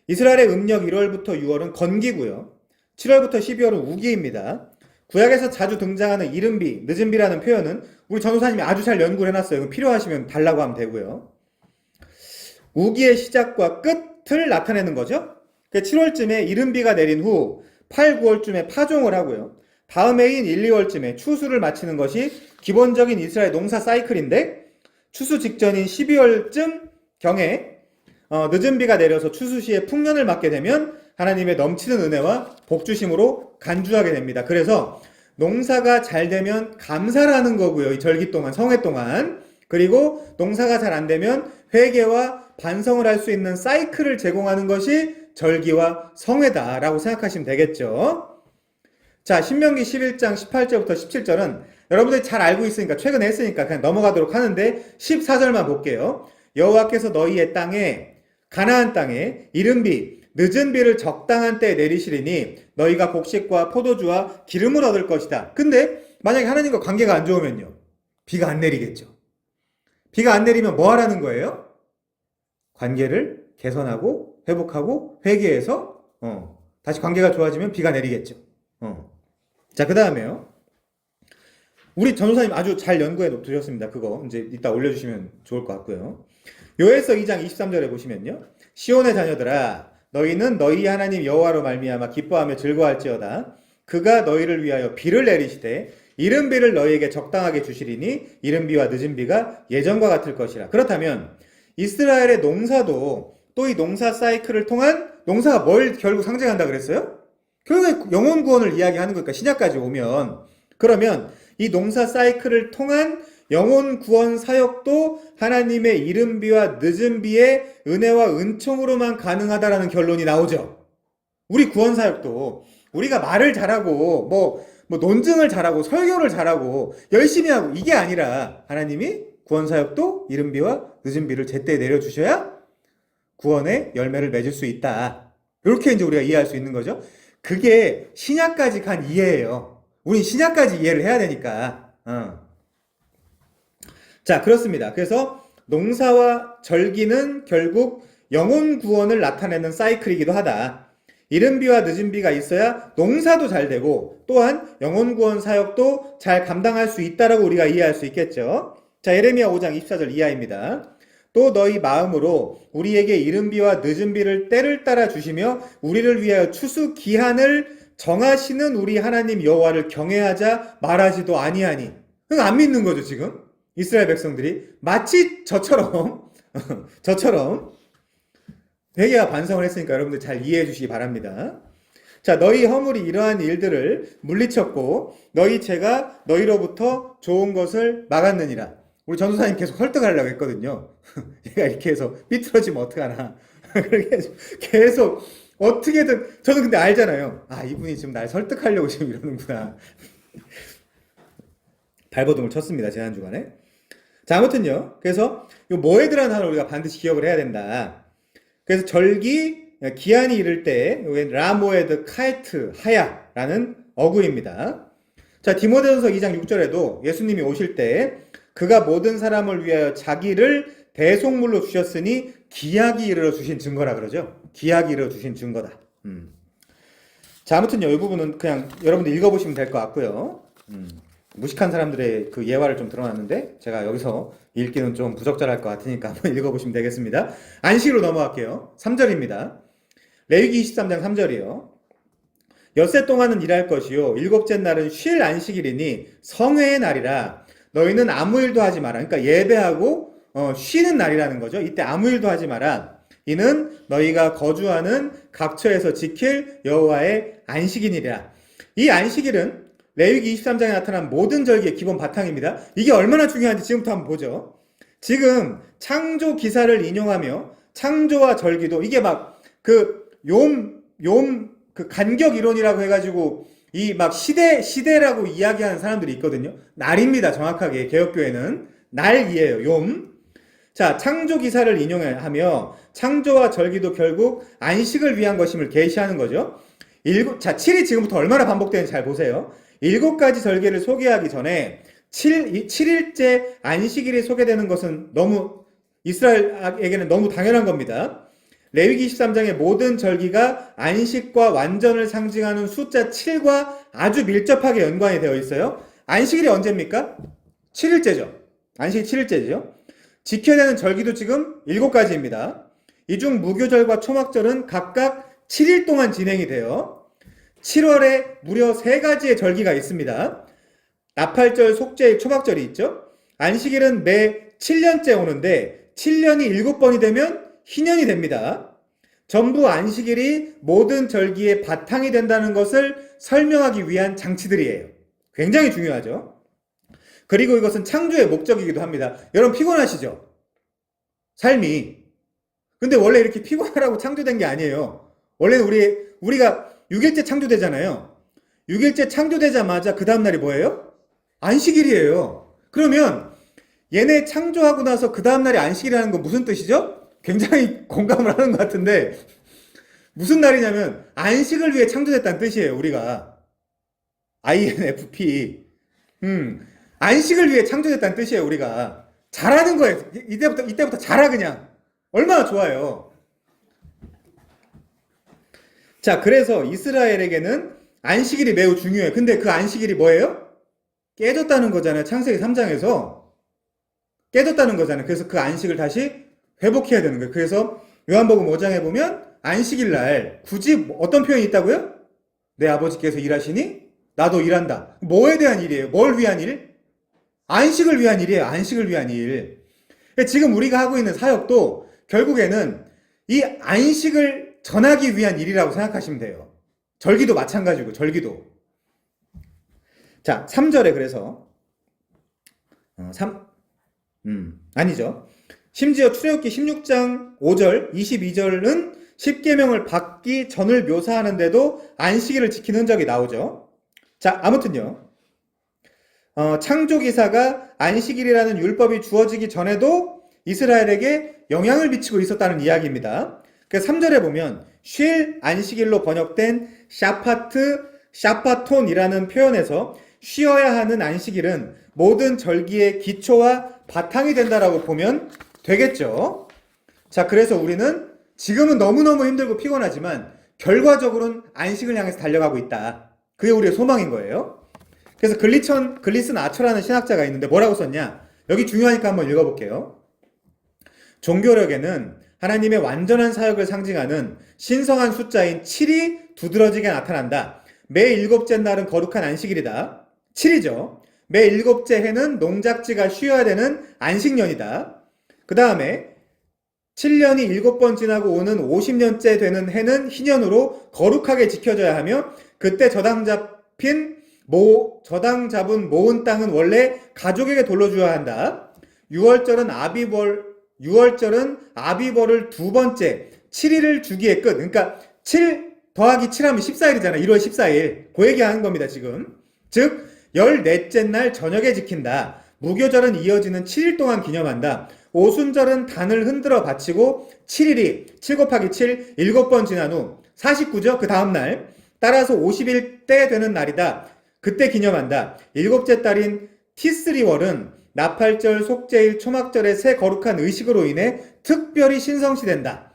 이스라엘의 음력 1월부터 6월은 건기고요. 7월부터 12월은 우기입니다. 구약에서 자주 등장하는 이른비, 늦은비라는 표현은 우리 전도사님이 아주 잘 연구를 해놨어요. 필요하시면 달라고 하면 되고요. 우기의 시작과 끝을 나타내는 거죠. 7월쯤에 이른비가 내린 후 8, 9월쯤에 파종을 하고요. 다음 해인 1, 2월쯤에 추수를 마치는 것이 기본적인 이스라엘 농사 사이클인데 추수 직전인 12월쯤 경에 늦은 비가 내려서 추수 시에 풍년을 맞게 되면 하나님의 넘치는 은혜와 복주심으로 간주하게 됩니다. 그래서 농사가 잘 되면 감사를 하는 거고요. 이 절기 동안, 성회 동안. 그리고 농사가 잘 안 되면 회개와 반성을 할 수 있는 사이클을 제공하는 것이 절기와 성회다라고 생각하시면 되겠죠. 자, 신명기 11장 18절부터 17절은 여러분들이 잘 알고 있으니까 최근에 했으니까 그냥 넘어가도록 하는데 14절만 볼게요. 여호와께서 너희의 땅에 가나안 땅에 이른비 늦은 비를 적당한 때에 내리시리니 너희가 곡식과 포도주와 기름을 얻을 것이다. 근데 만약에 하나님과 관계가 안 좋으면요. 비가 안 내리겠죠. 비가 안 내리면 뭐 하라는 거예요? 관계를 개선하고 회복하고 회개해서 다시 관계가 좋아지면 비가 내리겠죠. 자, 그 다음에요. 우리 전도사님 아주 잘 연구해 두셨습니다. 그거 이제 이따 올려주시면 좋을 것 같고요. 요엘서 2장 23절에 보시면요. 시온의 자녀들아 너희는 너희 하나님 여호와로 말미암아 기뻐하며 즐거워할지어다. 그가 너희를 위하여 비를 내리시되 이른 비를 너희에게 적당하게 주시리니 이른 비와 늦은 비가 예전과 같을 것이라. 그렇다면 이스라엘의 농사도 또 이 농사 사이클을 통한 농사가 뭘 결국 상징한다 그랬어요? 결국에 영혼 구원을 이야기하는 거니까 신약까지 오면 그러면 이 농사 사이클을 통한 영혼 구원 사역도 하나님의 이른 비와 늦은 비의 은혜와 은총으로만 가능하다라는 결론이 나오죠. 우리 구원 사역도 우리가 말을 잘하고 뭐 논증을 잘하고 설교를 잘하고 열심히 하고 이게 아니라 하나님이 구원 사역도 이른 비와 늦은 비를 제때 내려주셔야 구원의 열매를 맺을 수 있다. 이렇게 이제 우리가 이해할 수 있는 거죠. 그게 신약까지 간 이해예요. 우린 신약까지 이해를 해야 되니까. 자, 그렇습니다. 그래서 농사와 절기는 결국 영혼 구원을 나타내는 사이클이기도 하다. 이른 비와 늦은 비가 있어야 농사도 잘 되고 또한 영혼 구원 사역도 잘 감당할 수 있다라고 우리가 이해할 수 있겠죠. 자, 예레미야 5장 24절 이하입니다. 또 너희 마음으로 우리에게 이른 비와 늦은 비를 때를 따라 주시며 우리를 위하여 추수 기한을 정하시는 우리 하나님 여호와를 경외하자 말하지도 아니하니. 그러니까 안 믿는 거죠, 지금. 이스라엘 백성들이 마치 저처럼 회개와 반성을 했으니까 여러분들 잘 이해해 주시기 바랍니다. 자, 너희 허물이 이러한 일들을 물리쳤고 너희 죄가 너희로부터 좋은 것을 막았느니라. 우리 전도사님 계속 설득하려고 했거든요. 얘가 이렇게 해서 삐뚤어지면 어떡하나. 그렇게 계속 어떻게든 저는 근데 알잖아요. 아, 이분이 지금 날 설득하려고 지금 이러는구나. 발버둥을 쳤습니다. 지난주간에. 자, 아무튼요. 그래서 요 모에드라는 단어를 우리가 반드시 기억을 해야 된다. 그래서 절기 기한이 이를 때 라모에드 카에트 하야라는 어구입니다. 자, 디모데전서 2장 6절에도 예수님이 오실 때 그가 모든 사람을 위하여 자기를 대속물로 주셨으니 기약이 이르러 주신 증거라 그러죠. 기약이 이르러 주신 증거다. 자, 아무튼요. 이 부분은 그냥 여러분들 읽어보시면 될 것 같고요. 무식한 사람들의 그 예화를 좀 드러났는데 제가 여기서 읽기는 좀 부적절할 것 같으니까 한번 읽어보시면 되겠습니다. 안식으로 넘어갈게요. 3절입니다. 레위기 23장 3절이요. 엿새 동안은 일할 것이요 일곱째 날은 쉴 안식일이니 성회의 날이라. 너희는 아무 일도 하지 마라. 그러니까 예배하고 쉬는 날이라는 거죠. 이때 아무 일도 하지 마라. 이는 너희가 거주하는 각처에서 지킬 여호와의 안식일이라. 이 안식일은 레위기 23장에 나타난 모든 절기의 기본 바탕입니다. 이게 얼마나 중요한지 지금부터 한번 보죠. 지금 창조 기사를 인용하며 창조와 절기도 이게 막 그 간격 이론이라고 해가지고 이 막 시대라고 이야기하는 사람들이 있거든요. 날입니다. 정확하게 개혁교회는 날이에요. 욤. 자, 창조 기사를 인용하며 창조와 절기도 결국 안식을 위한 것임을 계시하는 거죠. 7이 지금부터 얼마나 반복되는지 잘 보세요. 7가지 절기를 소개하기 전에 7일째 안식일이 소개되는 것은 너무 이스라엘에게는 너무 당연한 겁니다. 레위기 23장의 모든 절기가 안식과 완전을 상징하는 숫자 7과 아주 밀접하게 연관이 되어 있어요. 안식일이 언제입니까? 7일째죠. 안식이 7일째죠. 지켜야 되는 절기도 지금 7가지입니다. 이 중 무교절과 초막절은 각각 7일 동안 진행이 돼요. 7월에 무려 3가지의 절기가 있습니다. 나팔절, 속죄일, 초막절이 있죠. 안식일은 매 7년째 오는데 7년이 7번이 되면 희년이 됩니다. 전부 안식일이 모든 절기의 바탕이 된다는 것을 설명하기 위한 장치들이에요. 굉장히 중요하죠. 그리고 이것은 창조의 목적이기도 합니다. 여러분 피곤하시죠? 삶이. 근데 원래 이렇게 피곤하라고 창조된 게 아니에요. 원래는 우리가 6일째 창조되잖아요. 6일째 창조되자마자 그 다음날이 뭐예요? 안식일이에요. 그러면 얘네 창조하고 나서 그 다음날이 안식일이라는 건 무슨 뜻이죠? 굉장히 공감을 하는 것 같은데 무슨 날이냐면 안식을 위해 창조됐다는 뜻이에요. 우리가 INFP 안식을 위해 창조됐다는 뜻이에요. 우리가 잘하는 거예요. 이때부터 잘하 그냥. 얼마나 좋아요. 자, 그래서 이스라엘에게는 안식일이 매우 중요해요. 근데 그 안식일이 뭐예요? 깨졌다는 거잖아요. 창세기 3장에서 깨졌다는 거잖아요. 그래서 그 안식을 다시 회복해야 되는 거예요. 그래서 요한복음 5장에 보면 안식일 날 굳이 어떤 표현이 있다고요? 내 아버지께서 일하시니 나도 일한다. 뭐에 대한 일이에요? 뭘 위한 일? 안식을 위한 일이에요. 안식을 위한 일. 지금 우리가 하고 있는 사역도 결국에는 이 안식을 전하기 위한 일이라고 생각하시면 돼요. 절기도 마찬가지고, 절기도. 자, 3절에 그래서 아니죠. 심지어 출애굽기 16장 5절, 22절은 십계명을 받기 전을 묘사하는데도 안식일을 지키는 흔적이 나오죠. 자, 아무튼요. 창조기사가 안식일이라는 율법이 주어지기 전에도 이스라엘에게 영향을 미치고 있었다는 이야기입니다. 그래서 3절에 보면 쉴 안식일로 번역된 샤파톤이라는 표현에서 쉬어야 하는 안식일은 모든 절기의 기초와 바탕이 된다라고 보면 되겠죠. 자, 그래서 우리는 지금은 너무너무 힘들고 피곤하지만 결과적으로는 안식을 향해서 달려가고 있다. 그게 우리의 소망인 거예요. 그래서 글리슨 아처라는 신학자가 있는데 뭐라고 썼냐? 여기 중요하니까 한번 읽어볼게요. 종교력에는 하나님의 완전한 사역을 상징하는 신성한 숫자인 7이 두드러지게 나타난다. 매 7째 날은 거룩한 안식일이다. 7이죠. 매 7째 해는 농작지가 쉬어야 되는 안식년이다. 그 다음에 7년이 7번 지나고 오는 50년째 되는 해는 희년으로 거룩하게 지켜져야 하며 그때 저당 잡은 모은 땅은 원래 가족에게 돌려줘야 한다. 6월절은 아비벌을 두 번째 7일을 주기의 끝. 그러니까 7 더하기 7하면 14일이잖아. 1월 14일. 그 얘기하는 겁니다, 지금. 즉 14째 날 저녁에 지킨다. 무교절은 이어지는 7일 동안 기념한다. 오순절은 단을 흔들어 바치고 7일이 7 곱하기 7, 7번 지난 후 49죠? 그 다음날. 따라서 50일 때 되는 날이다. 그때 기념한다. 7째 달인 티스리월은 나팔절, 속죄일, 초막절의 새 거룩한 의식으로 인해 특별히 신성시된다.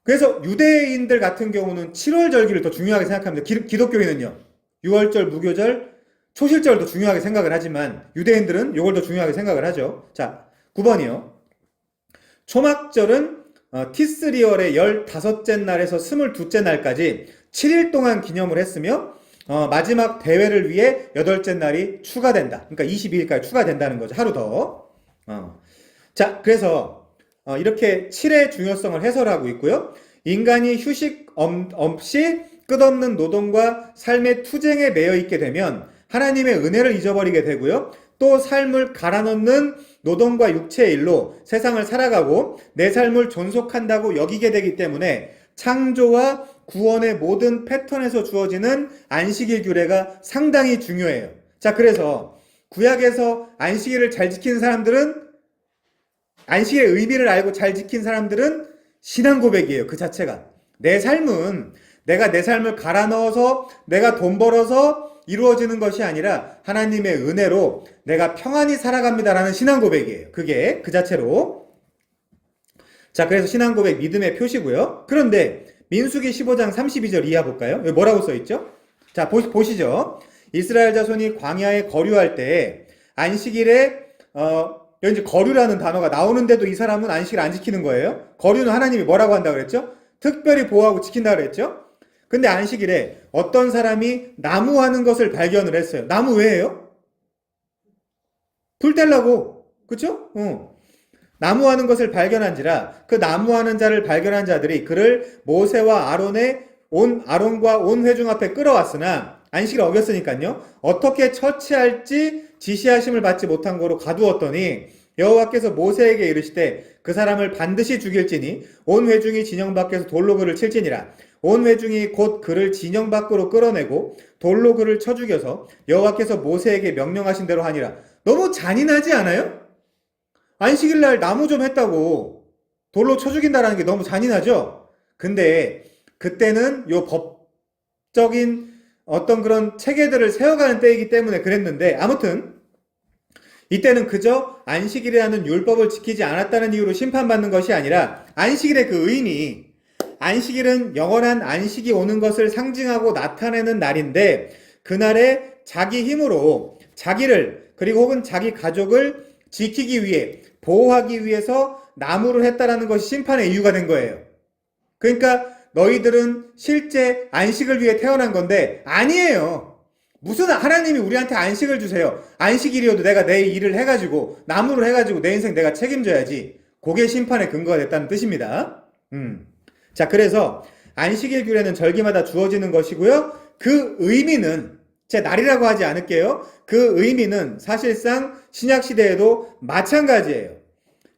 그래서 유대인들 같은 경우는 7월 절기를 더 중요하게 생각합니다. 기독교인은요. 6월절, 무교절, 초실절도 중요하게 생각을 하지만 유대인들은 이걸 더 중요하게 생각을 하죠. 자, 9번이요. 초막절은 티스리월의 15째 날에서 22째 날까지 7일 동안 기념을 했으며 마지막 대회를 위해 8째 날이 추가된다. 그러니까 22일까지 추가된다는 거죠. 하루 더. 자, 그래서 이렇게 7의 중요성을 해설하고 있고요. 인간이 휴식 없이 끝없는 노동과 삶의 투쟁에 매여 있게 되면 하나님의 은혜를 잊어버리게 되고요. 또 삶을 갈아넣는 노동과 육체의 일로 세상을 살아가고 내 삶을 존속한다고 여기게 되기 때문에 창조와 구원의 모든 패턴에서 주어지는 안식일 규례가 상당히 중요해요. 자, 그래서 구약에서 안식일을 잘 지키는 사람들은 안식일의 의미를 알고 잘 지킨 사람들은 신앙 고백이에요. 그 자체가. 내 삶은 내가 내 삶을 갈아 넣어서 내가 돈 벌어서 이루어지는 것이 아니라 하나님의 은혜로 내가 평안히 살아갑니다라는 신앙 고백이에요. 그게 그 자체로. 자, 그래서 신앙 고백 믿음의 표시고요. 그런데 민수기 15장 32절 이하 볼까요? 여기 뭐라고 써 있죠? 자, 보시죠. 이스라엘 자손이 광야에 거류할 때 안식일에 여기 이제 거류라는 단어가 나오는데도 이 사람은 안식일 안 지키는 거예요. 거류는 하나님이 뭐라고 한다고 그랬죠? 특별히 보호하고 지킨다고 그랬죠? 근데 안식일에 어떤 사람이 나무하는 것을 발견을 했어요. 나무 왜예요? 불 떼려고. 그쵸? 나무하는 것을 발견한지라 그 나무하는 자를 발견한 자들이 그를 모세와 아론과 온 회중 앞에 끌어왔으나 안식을 어겼으니까요. 어떻게 처치할지 지시하심을 받지 못한 거로 가두었더니 여호와께서 모세에게 이르시되 그 사람을 반드시 죽일지니 온 회중이 진영 밖에서 돌로 그를 칠지니라. 온 회중이 곧 그를 진영 밖으로 끌어내고 돌로 그를 쳐 죽여서 여호와께서 모세에게 명령하신 대로 하니라. 너무 잔인하지 않아요? 안식일 날 나무 좀 했다고 돌로 쳐 죽인다라는 게 너무 잔인하죠? 근데 그때는 요 법적인 어떤 그런 체계들을 세워가는 때이기 때문에 그랬는데 아무튼 이때는 그저 안식일이라는 율법을 지키지 않았다는 이유로 심판받는 것이 아니라 안식일의 그 의미, 안식일은 영원한 안식이 오는 것을 상징하고 나타내는 날인데 그날에 자기 힘으로 자기를 그리고 혹은 자기 가족을 지키기 위해 보호하기 위해서 나무를 했다라는 것이 심판의 이유가 된 거예요. 그러니까 너희들은 실제 안식을 위해 태어난 건데 아니에요. 무슨 하나님이 우리한테 안식을 주세요. 안식일이어도 내가 내 일을 해가지고 나무를 해가지고 내 인생 내가 책임져야지. 그게 심판의 근거가 됐다는 뜻입니다. 자, 그래서 안식일 규례는 절기마다 주어지는 것이고요. 그 의미는 제 날이라고 하지 않을게요. 그 의미는 사실상 신약시대에도 마찬가지예요.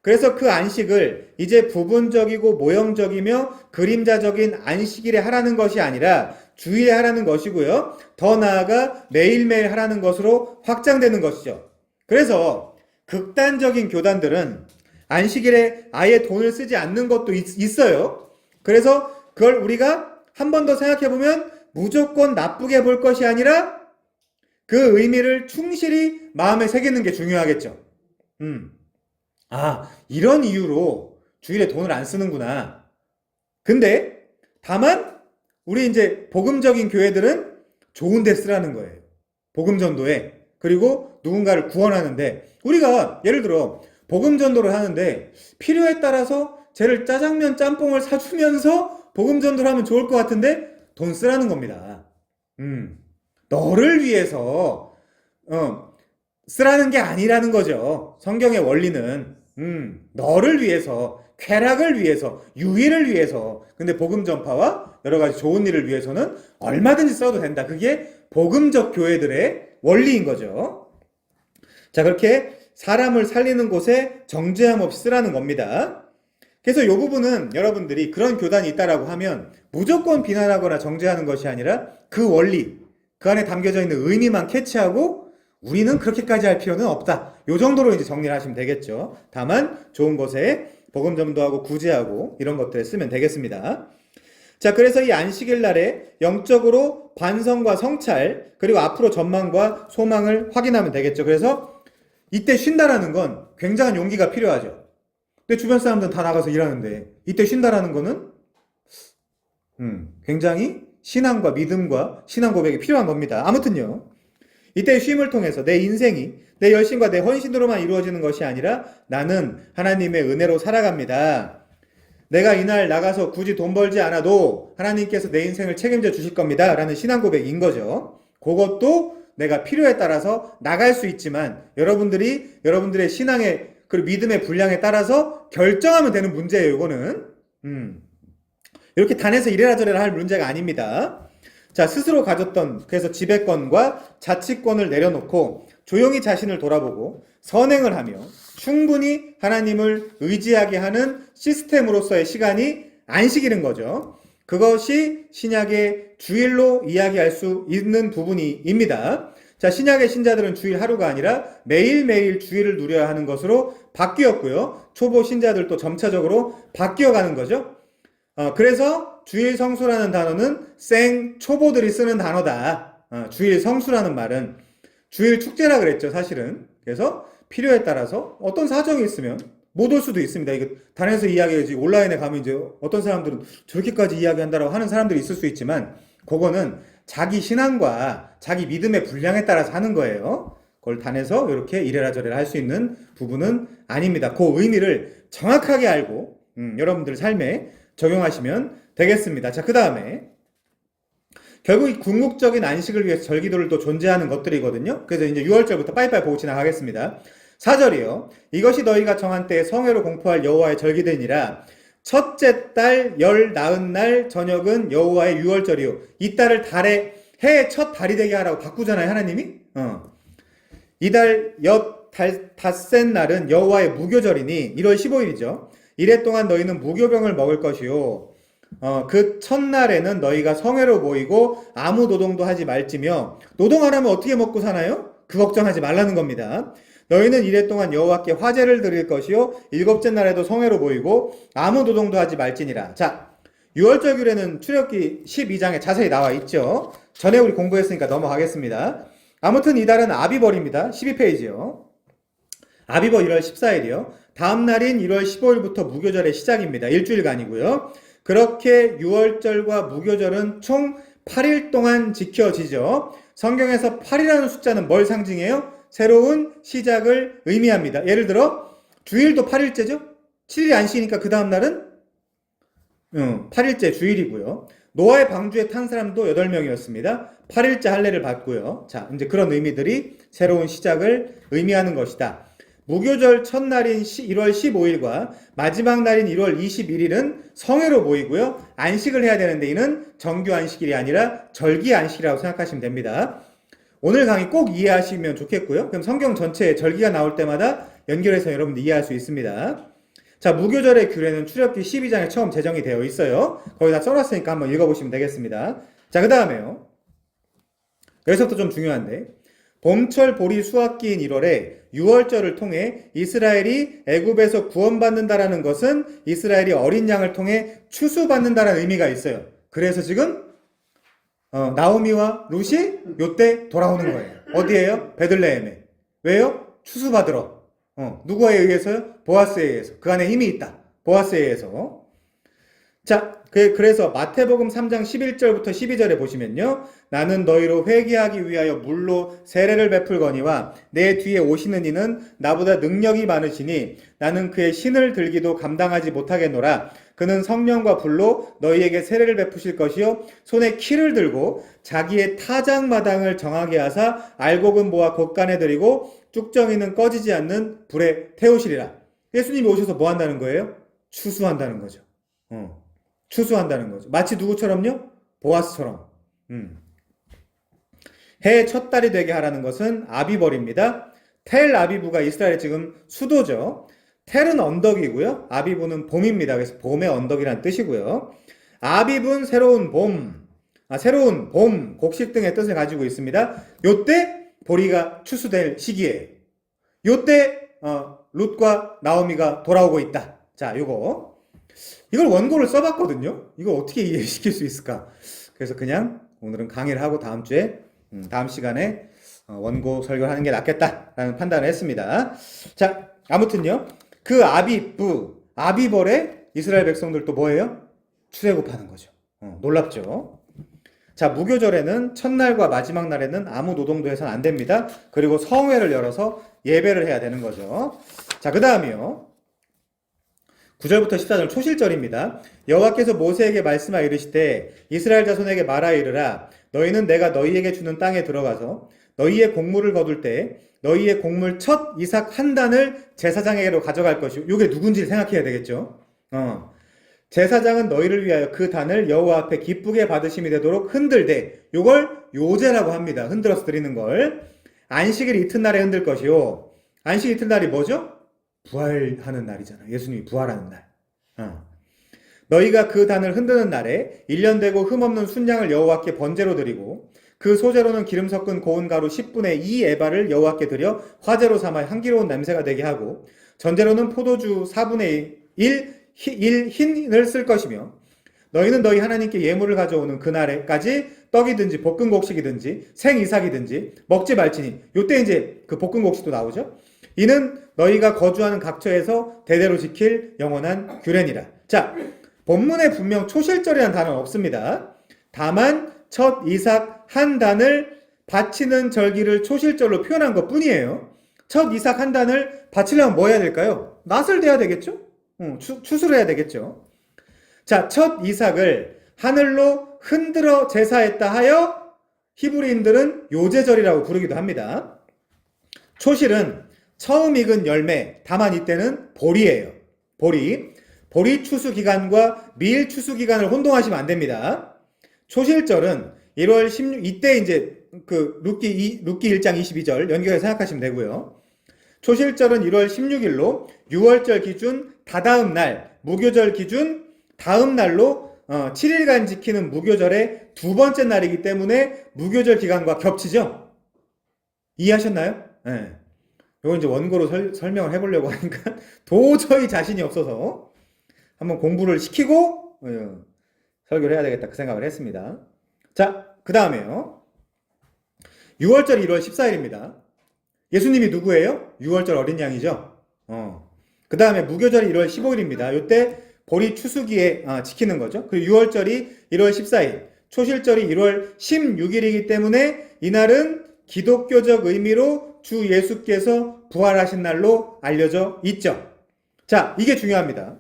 그래서 그 안식을 이제 부분적이고 모형적이며 그림자적인 안식일에 하라는 것이 아니라 주일에 하라는 것이고요. 더 나아가 매일매일 하라는 것으로 확장되는 것이죠. 그래서 극단적인 교단들은 안식일에 아예 돈을 쓰지 않는 것도 있어요. 그래서 그걸 우리가 한 번 더 생각해보면 무조건 나쁘게 볼 것이 아니라 그 의미를 충실히 마음에 새기는 게 중요하겠죠. 이런 이유로 주일에 돈을 안 쓰는구나. 근데 다만 우리 이제 복음적인 교회들은 좋은 데 쓰라는 거예요. 복음 전도에. 그리고 누군가를 구원하는데 우리가 예를 들어 복음 전도를 하는데 필요에 따라서 쟤를 짜장면 짬뽕을 사주면서 복음 전도를 하면 좋을 것 같은데 돈 쓰라는 겁니다. 너를 위해서 쓰라는 게 아니라는 거죠. 성경의 원리는 너를 위해서, 쾌락을 위해서, 유의를 위해서. 근데 복음 전파와 여러 가지 좋은 일을 위해서는 얼마든지 써도 된다. 그게 복음적 교회들의 원리인 거죠. 자, 그렇게 사람을 살리는 곳에 정죄함 없이 쓰라는 겁니다. 그래서 이 부분은 여러분들이 그런 교단이 있다라고 하면 무조건 비난하거나 정죄하는 것이 아니라 그 원리, 그 안에 담겨져 있는 의미만 캐치하고 우리는 그렇게까지 할 필요는 없다. 요 정도로 이제 정리를 하시면 되겠죠. 다만 좋은 것에 복음 전도하고 구제하고 이런 것들에 쓰면 되겠습니다. 자, 그래서 이 안식일 날에 영적으로 반성과 성찰 그리고 앞으로 전망과 소망을 확인하면 되겠죠. 그래서 이때 쉰다라는 건 굉장한 용기가 필요하죠. 내 주변 사람들은 다 나가서 일하는데 이때 쉰다라는 거는 굉장히 신앙과 믿음과 신앙 고백이 필요한 겁니다. 아무튼요. 이때 쉼을 통해서 내 인생이 내 열심과 내 헌신으로만 이루어지는 것이 아니라 나는 하나님의 은혜로 살아갑니다. 내가 이날 나가서 굳이 돈 벌지 않아도 하나님께서 내 인생을 책임져 주실 겁니다. 라는 신앙 고백인 거죠. 그것도 내가 필요에 따라서 나갈 수 있지만 여러분들의 신앙의 그리고 믿음의 분량에 따라서 결정하면 되는 문제예요. 이거는 이렇게 단에서 이래라 저래라 할 문제가 아닙니다. 자, 스스로 가졌던 그래서 지배권과 자치권을 내려놓고 조용히 자신을 돌아보고 선행을 하며 충분히 하나님을 의지하게 하는 시스템으로서의 시간이 안식일인 거죠. 그것이 신약의 주일로 이야기할 수 있는 부분입니다. 자, 신약의 신자들은 주일 하루가 아니라 매일매일 주일을 누려야 하는 것으로 바뀌었고요. 초보 신자들도 점차적으로 바뀌어가는 거죠. 그래서 주일 성수라는 단어는 생 초보들이 쓰는 단어다. 주일 성수라는 말은 주일 축제라 그랬죠, 사실은. 그래서 필요에 따라서 어떤 사정이 있으면 못 올 수도 있습니다. 이거 단에서 이야기하지 온라인에 가면 이제 어떤 사람들은 저렇게까지 이야기한다라고 하는 사람들이 있을 수 있지만 그거는 자기 신앙과 자기 믿음의 분량에 따라서 하는 거예요. 그걸 단에서 이렇게 이래라 저래라 할 수 있는 부분은 아닙니다. 그 의미를 정확하게 알고 여러분들 삶에 적용하시면 되겠습니다. 자, 그 다음에 결국 이 궁극적인 안식을 위해서 절기도를 또 존재하는 것들이거든요. 그래서 이제 6월절부터 빠이빠이 보고 지나가겠습니다. 4절이요. 이것이 너희가 정한 때에 성회로 공포할 여호와의 절기되니라. 첫째 달 열 나은 날 저녁은 여호와의 6월절이요. 이 달을 해의 첫 달이 되게 하라고 바꾸잖아요, 하나님이. 이달 닷새 날은 여호와의 무교절이니 1월 15일이죠. 이래 동안 너희는 무교병을 먹을 것이요. 그 첫날에는 너희가 성회로 모이고 아무 노동도 하지 말지며 노동 안 하면 어떻게 먹고 사나요? 그 걱정하지 말라는 겁니다. 너희는 이래 동안 여호와께 화제를 드릴 것이요 일곱째 날에도 성회로 모이고 아무 노동도 하지 말지니라. 자, 6월절 규례는 출애굽기 12장에 자세히 나와 있죠. 전에 우리 공부했으니까 넘어가겠습니다. 아무튼 이달은 아비벌입니다. 12페이지요. 아비벌 1월 14일이요. 다음 날인 1월 15일부터 무교절의 시작입니다. 일주일간이고요. 그렇게 6월절과 무교절은 총 8일 동안 지켜지죠. 성경에서 8이라는 숫자는 뭘 상징해요? 새로운 시작을 의미합니다. 예를 들어 주일도 8일째죠? 7일이 안 쉬니까 그 다음 날은 8일째 주일이고요. 노아의 방주에 탄 사람도 8명이었습니다. 8일째 할례를 받고요. 자, 이제 그런 의미들이 새로운 시작을 의미하는 것이다. 무교절 첫날인 1월 15일과 마지막 날인 1월 21일은 성회로 모이고요. 안식을 해야 되는데 이는 정규 안식일이 아니라 절기 안식이라고 생각하시면 됩니다. 오늘 강의 꼭 이해하시면 좋겠고요. 그럼 성경 전체에 절기가 나올 때마다 연결해서 여러분들 이해할 수 있습니다. 자, 무교절의 규례는 출애굽기 12장에 처음 제정이 되어 있어요. 거기다 써놨으니까 한번 읽어보시면 되겠습니다. 자, 그 다음에요. 여기서부터 좀 중요한데 봄철 보리 수확기인 1월에 6월절을 통해 이스라엘이 애굽에서 구원받는다라는 것은 이스라엘이 어린 양을 통해 추수받는다라는 의미가 있어요. 그래서 지금 나오미와 룻이 요때 돌아오는 거예요. 어디에요? 베들레헴에. 왜요? 추수받으러. 누구에 의해서요? 보아스에 의해서. 그 안에 힘이 있다. 보아스에 의해서. 자, 그래서 마태복음 3장 11절부터 12절에 보시면요. 나는 너희로 회개하기 위하여 물로 세례를 베풀거니와 내 뒤에 오시는 이는 나보다 능력이 많으시니 나는 그의 신을 들기도 감당하지 못하겠노라. 그는 성령과 불로 너희에게 세례를 베푸실 것이요 손에 키를 들고 자기의 타작마당을 정하게 하사 알곡은 곳간에 들이고 쭉정이는 꺼지지 않는 불에 태우시리라. 예수님이 오셔서 뭐 한다는 거예요? 추수한다는 거죠. 추수한다는 거죠. 마치 누구처럼요? 보아스처럼. 해의 첫 달이 되게 하라는 것은 아비벌입니다. 텔 아비부가 이스라엘의 지금 수도죠. 텔은 언덕이고요. 아비부는 봄입니다. 그래서 봄의 언덕이란 뜻이고요. 아비부는 새로운 봄, 곡식 등의 뜻을 가지고 있습니다. 요때 보리가 추수될 시기예요. 요때 룻과 나오미가 돌아오고 있다. 자, 이걸 원고를 써봤거든요. 이걸 어떻게 이해시킬 수 있을까? 그래서 그냥 오늘은 강의를 하고 다음 주에 다음 시간에 원고 설교를 하는 게 낫겠다라는 판단을 했습니다. 자, 아무튼요. 그 아비벌에 이스라엘 백성들도 뭐예요? 출애굽하는 거죠. 놀랍죠? 자, 무교절에는 첫날과 마지막 날에는 아무 노동도 해서는 안 됩니다. 그리고 성회를 열어서 예배를 해야 되는 거죠. 자, 그 다음이요. 9절부터 14절 초실절입니다. 여호와께서 모세에게 말씀하여 이르시되 이스라엘 자손에게 말하여 이르라. 너희는 내가 너희에게 주는 땅에 들어가서 너희의 곡물을 거둘 때 너희의 곡물 첫 이삭 한 단을 제사장에게로 가져갈 것이요. 이게 누군지를 생각해야 되겠죠. 제사장은 너희를 위하여 그 단을 여호와 앞에 기쁘게 받으심이 되도록 흔들되 요걸 요제라고 합니다. 흔들어서 드리는 걸. 안식일 이튿날에 흔들 것이요. 안식 이튿날이 뭐죠? 부활하는 날이잖아. 예수님이 부활하는 날. 너희가 그 단을 흔드는 날에 1년 되고 흠없는 순양을 여호와께 번제로 드리고 그 소재로는 기름 섞은 고운 가루 10분의 2 에바를 여호와께 드려 화제로 삼아 향기로운 냄새가 되게 하고 전제로는 포도주 4분의 1 흰을 쓸 것이며 너희는 너희 하나님께 예물을 가져오는 그날에까지 떡이든지 볶은 곡식이든지 생이삭이든지 먹지 말지니. 요때 이제 그 볶은 곡식도 나오죠. 이는 너희가 거주하는 각처에서 대대로 지킬 영원한 규례니라. 자, 본문에 분명 초실절이라는 단어는 없습니다. 다만 첫 이삭 한 단을 바치는 절기를 초실절로 표현한 것 뿐이에요. 첫 이삭 한 단을 바치려면 뭐 해야 될까요? 낫을 대야 되겠죠? 추수를 해야 되겠죠. 자, 첫 이삭을 하늘로 흔들어 제사했다 하여 히브리인들은 요제절이라고 부르기도 합니다. 초실은 처음 익은 열매, 다만 이때는 보리예요. 보리 추수 기간과 밀 추수 기간을 혼동하시면 안 됩니다. 초실절은 1월 16, 이때 이제 그 룻기 1장 22절 연결해서 생각하시면 되고요. 초실절은 1월 16일로 6월절 기준 다다음 날, 무교절 기준 다음 날로 7일간 지키는 무교절의 두 번째 날이기 때문에 무교절 기간과 겹치죠? 이해하셨나요? 네. 이거 이제 원고로 설명을 해보려고 하니까 도저히 자신이 없어서 한번 공부를 시키고 설교를 해야 되겠다 그 생각을 했습니다. 자, 그 다음에요. 6월절 1월 14일입니다. 예수님이 누구예요? 6월절 어린 양이죠. 그 다음에 무교절이 1월 15일입니다. 이때 보리 추수기에 지키는 거죠. 그리고 6월절이 1월 14일, 초실절이 1월 16일이기 때문에 이날은 기독교적 의미로 주 예수께서 부활하신 날로 알려져 있죠. 자, 이게 중요합니다.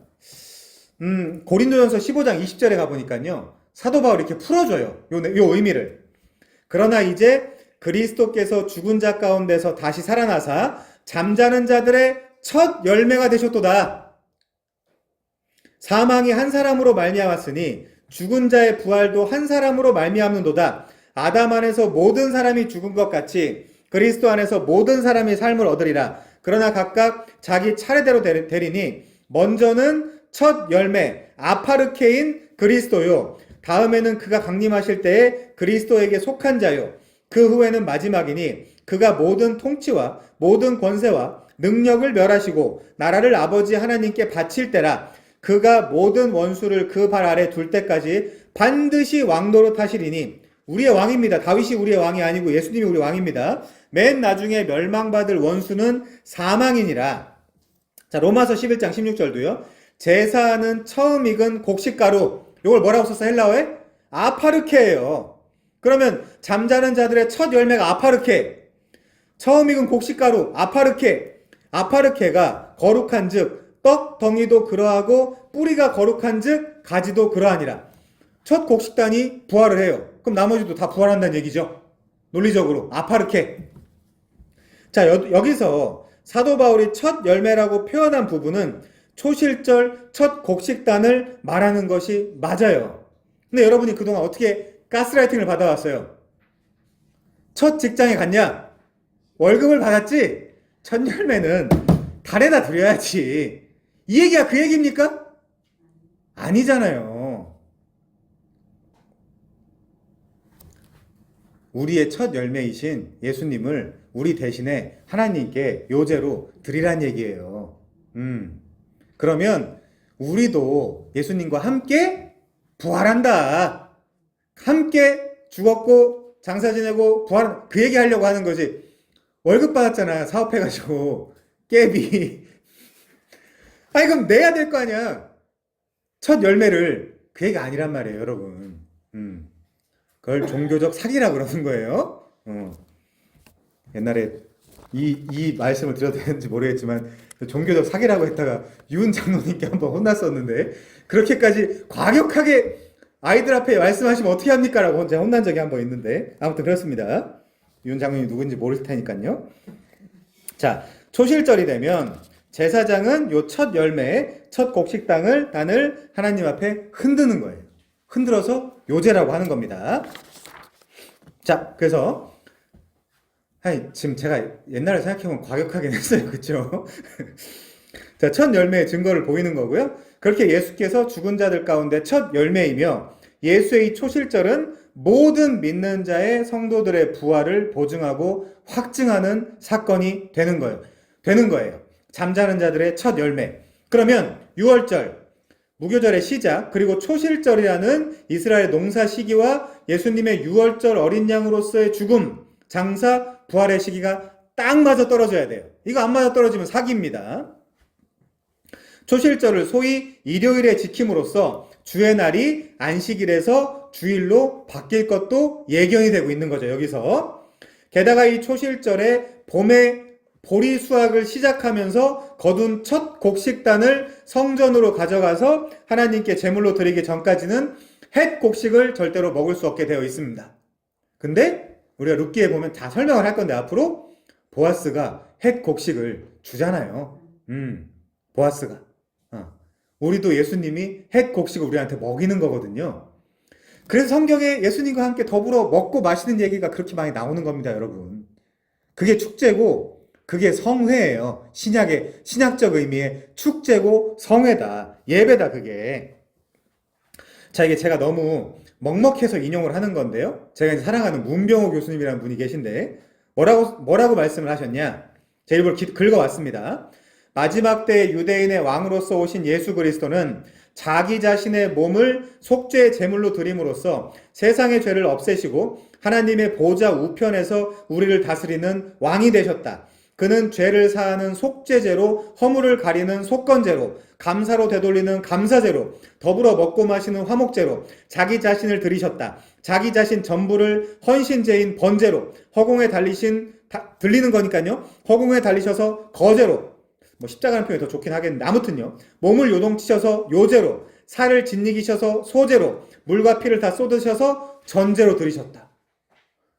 고린도전서 15장 20절에 가보니까요. 사도 바울이 이렇게 풀어줘요. 요 의미를. 그러나 이제 그리스도께서 죽은 자 가운데서 다시 살아나사 잠자는 자들의 첫 열매가 되셨도다. 사망이 한 사람으로 말미암았으니 죽은 자의 부활도 한 사람으로 말미암는도다. 아담 안에서 모든 사람이 죽은 것 같이 그리스도 안에서 모든 사람이 삶을 얻으리라. 그러나 각각 자기 차례대로 되리니 먼저는 첫 열매 아파르케인 그리스도요. 다음에는 그가 강림하실 때에 그리스도에게 속한 자요. 그 후에는 마지막이니 그가 모든 통치와 모든 권세와 능력을 멸하시고 나라를 아버지 하나님께 바칠 때라. 그가 모든 원수를 그 발 아래 둘 때까지 반드시 왕노릇 하시리니. 우리의 왕입니다. 다윗이 우리의 왕이 아니고 예수님이 우리 왕입니다. 맨 나중에 멸망받을 원수는 사망이니라. 자, 로마서 11장 16절도요. 제사는 처음 익은 곡식가루. 이걸 뭐라고 썼어 헬라어에? 아파르케예요. 그러면 잠자는 자들의 첫 열매가 아파르케. 처음 익은 곡식가루 아파르케. 아파르케가 거룩한 즉 떡 덩이도 그러하고 뿌리가 거룩한 즉 가지도 그러하니라. 첫 곡식단이 부활을 해요. 그럼 나머지도 다 부활한다는 얘기죠. 논리적으로 아파르케. 자, 여기서 사도 바울이 첫 열매라고 표현한 부분은 초실절 첫 곡식단을 말하는 것이 맞아요. 근데 여러분이 그동안 어떻게 가스라이팅을 받아왔어요? 첫 직장에 갔냐? 월급을 받았지? 첫 열매는 달에다 드려야지. 이 얘기가 그 얘기입니까? 아니잖아요. 우리의 첫 열매이신 예수님을 우리 대신에 하나님께 요제로 드리란 얘기예요. 그러면 우리도 예수님과 함께 부활한다. 함께 죽었고 장사 지내고 부활, 그 얘기 하려고 하는 거지. 월급 받았잖아. 사업해가지고 깨비. 아니 그럼 내야 될 거 아니야. 첫 열매를. 그 얘기가 아니란 말이에요, 여러분. 그걸 종교적 사기라고 그러는 거예요. 옛날에 이 말씀을 드려도 되는지 모르겠지만 종교적 사기라고 했다가 윤 장로님께 한번 혼났었는데, 그렇게까지 과격하게 아이들 앞에 말씀하시면 어떻게 합니까? 라고 제가 혼난 적이 한번 있는데, 아무튼 그렇습니다. 윤 장로님이 누군지 모를 테니까요. 자, 초실절이 되면 제사장은 요 첫 열매, 첫 곡식단을 하나님 앞에 흔드는 거예요. 흔들어서 요제라고 하는 겁니다. 자, 그래서 지금 제가 옛날에 생각해보면 과격하긴 했어요. 그쵸? 자, 첫 열매의 증거를 보이는 거고요. 그렇게 예수께서 죽은 자들 가운데 첫 열매이며 예수의 이 초실절은 모든 믿는 자의 성도들의 부활을 보증하고 확증하는 사건이 되는 거예요. 잠자는 자들의 첫 열매. 그러면 6월절 무교절의 시작, 그리고 초실절이라는 이스라엘 농사 시기와 예수님의 유월절 어린 양으로서의 죽음, 장사, 부활의 시기가 딱 맞아 떨어져야 돼요. 이거 안 맞아 떨어지면 사기입니다. 초실절을 소위 일요일에 지킴으로써 주의 날이 안식일에서 주일로 바뀔 것도 예견이 되고 있는 거죠, 여기서. 게다가 이 초실절에 봄에 보리 수확을 시작하면서 거둔 첫 곡식단을 성전으로 가져가서 하나님께 제물로 드리기 전까지는 햇 곡식을 절대로 먹을 수 없게 되어 있습니다. 근데 우리가 룻기에 보면 다 설명을 할 건데 앞으로 보아스가 햇 곡식을 주잖아요. 보아스가. 우리도 예수님이 햇 곡식을 우리한테 먹이는 거거든요. 그래서 성경에 예수님과 함께 더불어 먹고 마시는 얘기가 그렇게 많이 나오는 겁니다, 여러분. 그게 축제고 그게 성회예요. 신약적 의미의 축제고 성회다. 예배다, 그게. 자, 이게 제가 너무 먹먹해서 인용을 하는 건데요. 제가 이제 사랑하는 문병호 교수님이라는 분이 계신데 뭐라고 말씀을 하셨냐? 제가 일부러 긁어왔습니다. 마지막 때 유대인의 왕으로서 오신 예수 그리스도는 자기 자신의 몸을 속죄의 제물로 드림으로써 세상의 죄를 없애시고 하나님의 보좌 우편에서 우리를 다스리는 왕이 되셨다. 그는 죄를 사하는 속죄제로, 허물을 가리는 속건제로, 감사로 되돌리는 감사제로, 더불어 먹고 마시는 화목제로 자기 자신을 드리셨다. 자기 자신 전부를 헌신제인 번제로, 허공에 들리는 거니까요. 허공에 달리셔서 거제로, 십자가라는 표현이 더 좋긴 하겠는데 아무튼요. 몸을 요동치셔서 요제로, 살을 짓이기셔서 소제로, 물과 피를 다 쏟으셔서 전제로 드리셨다.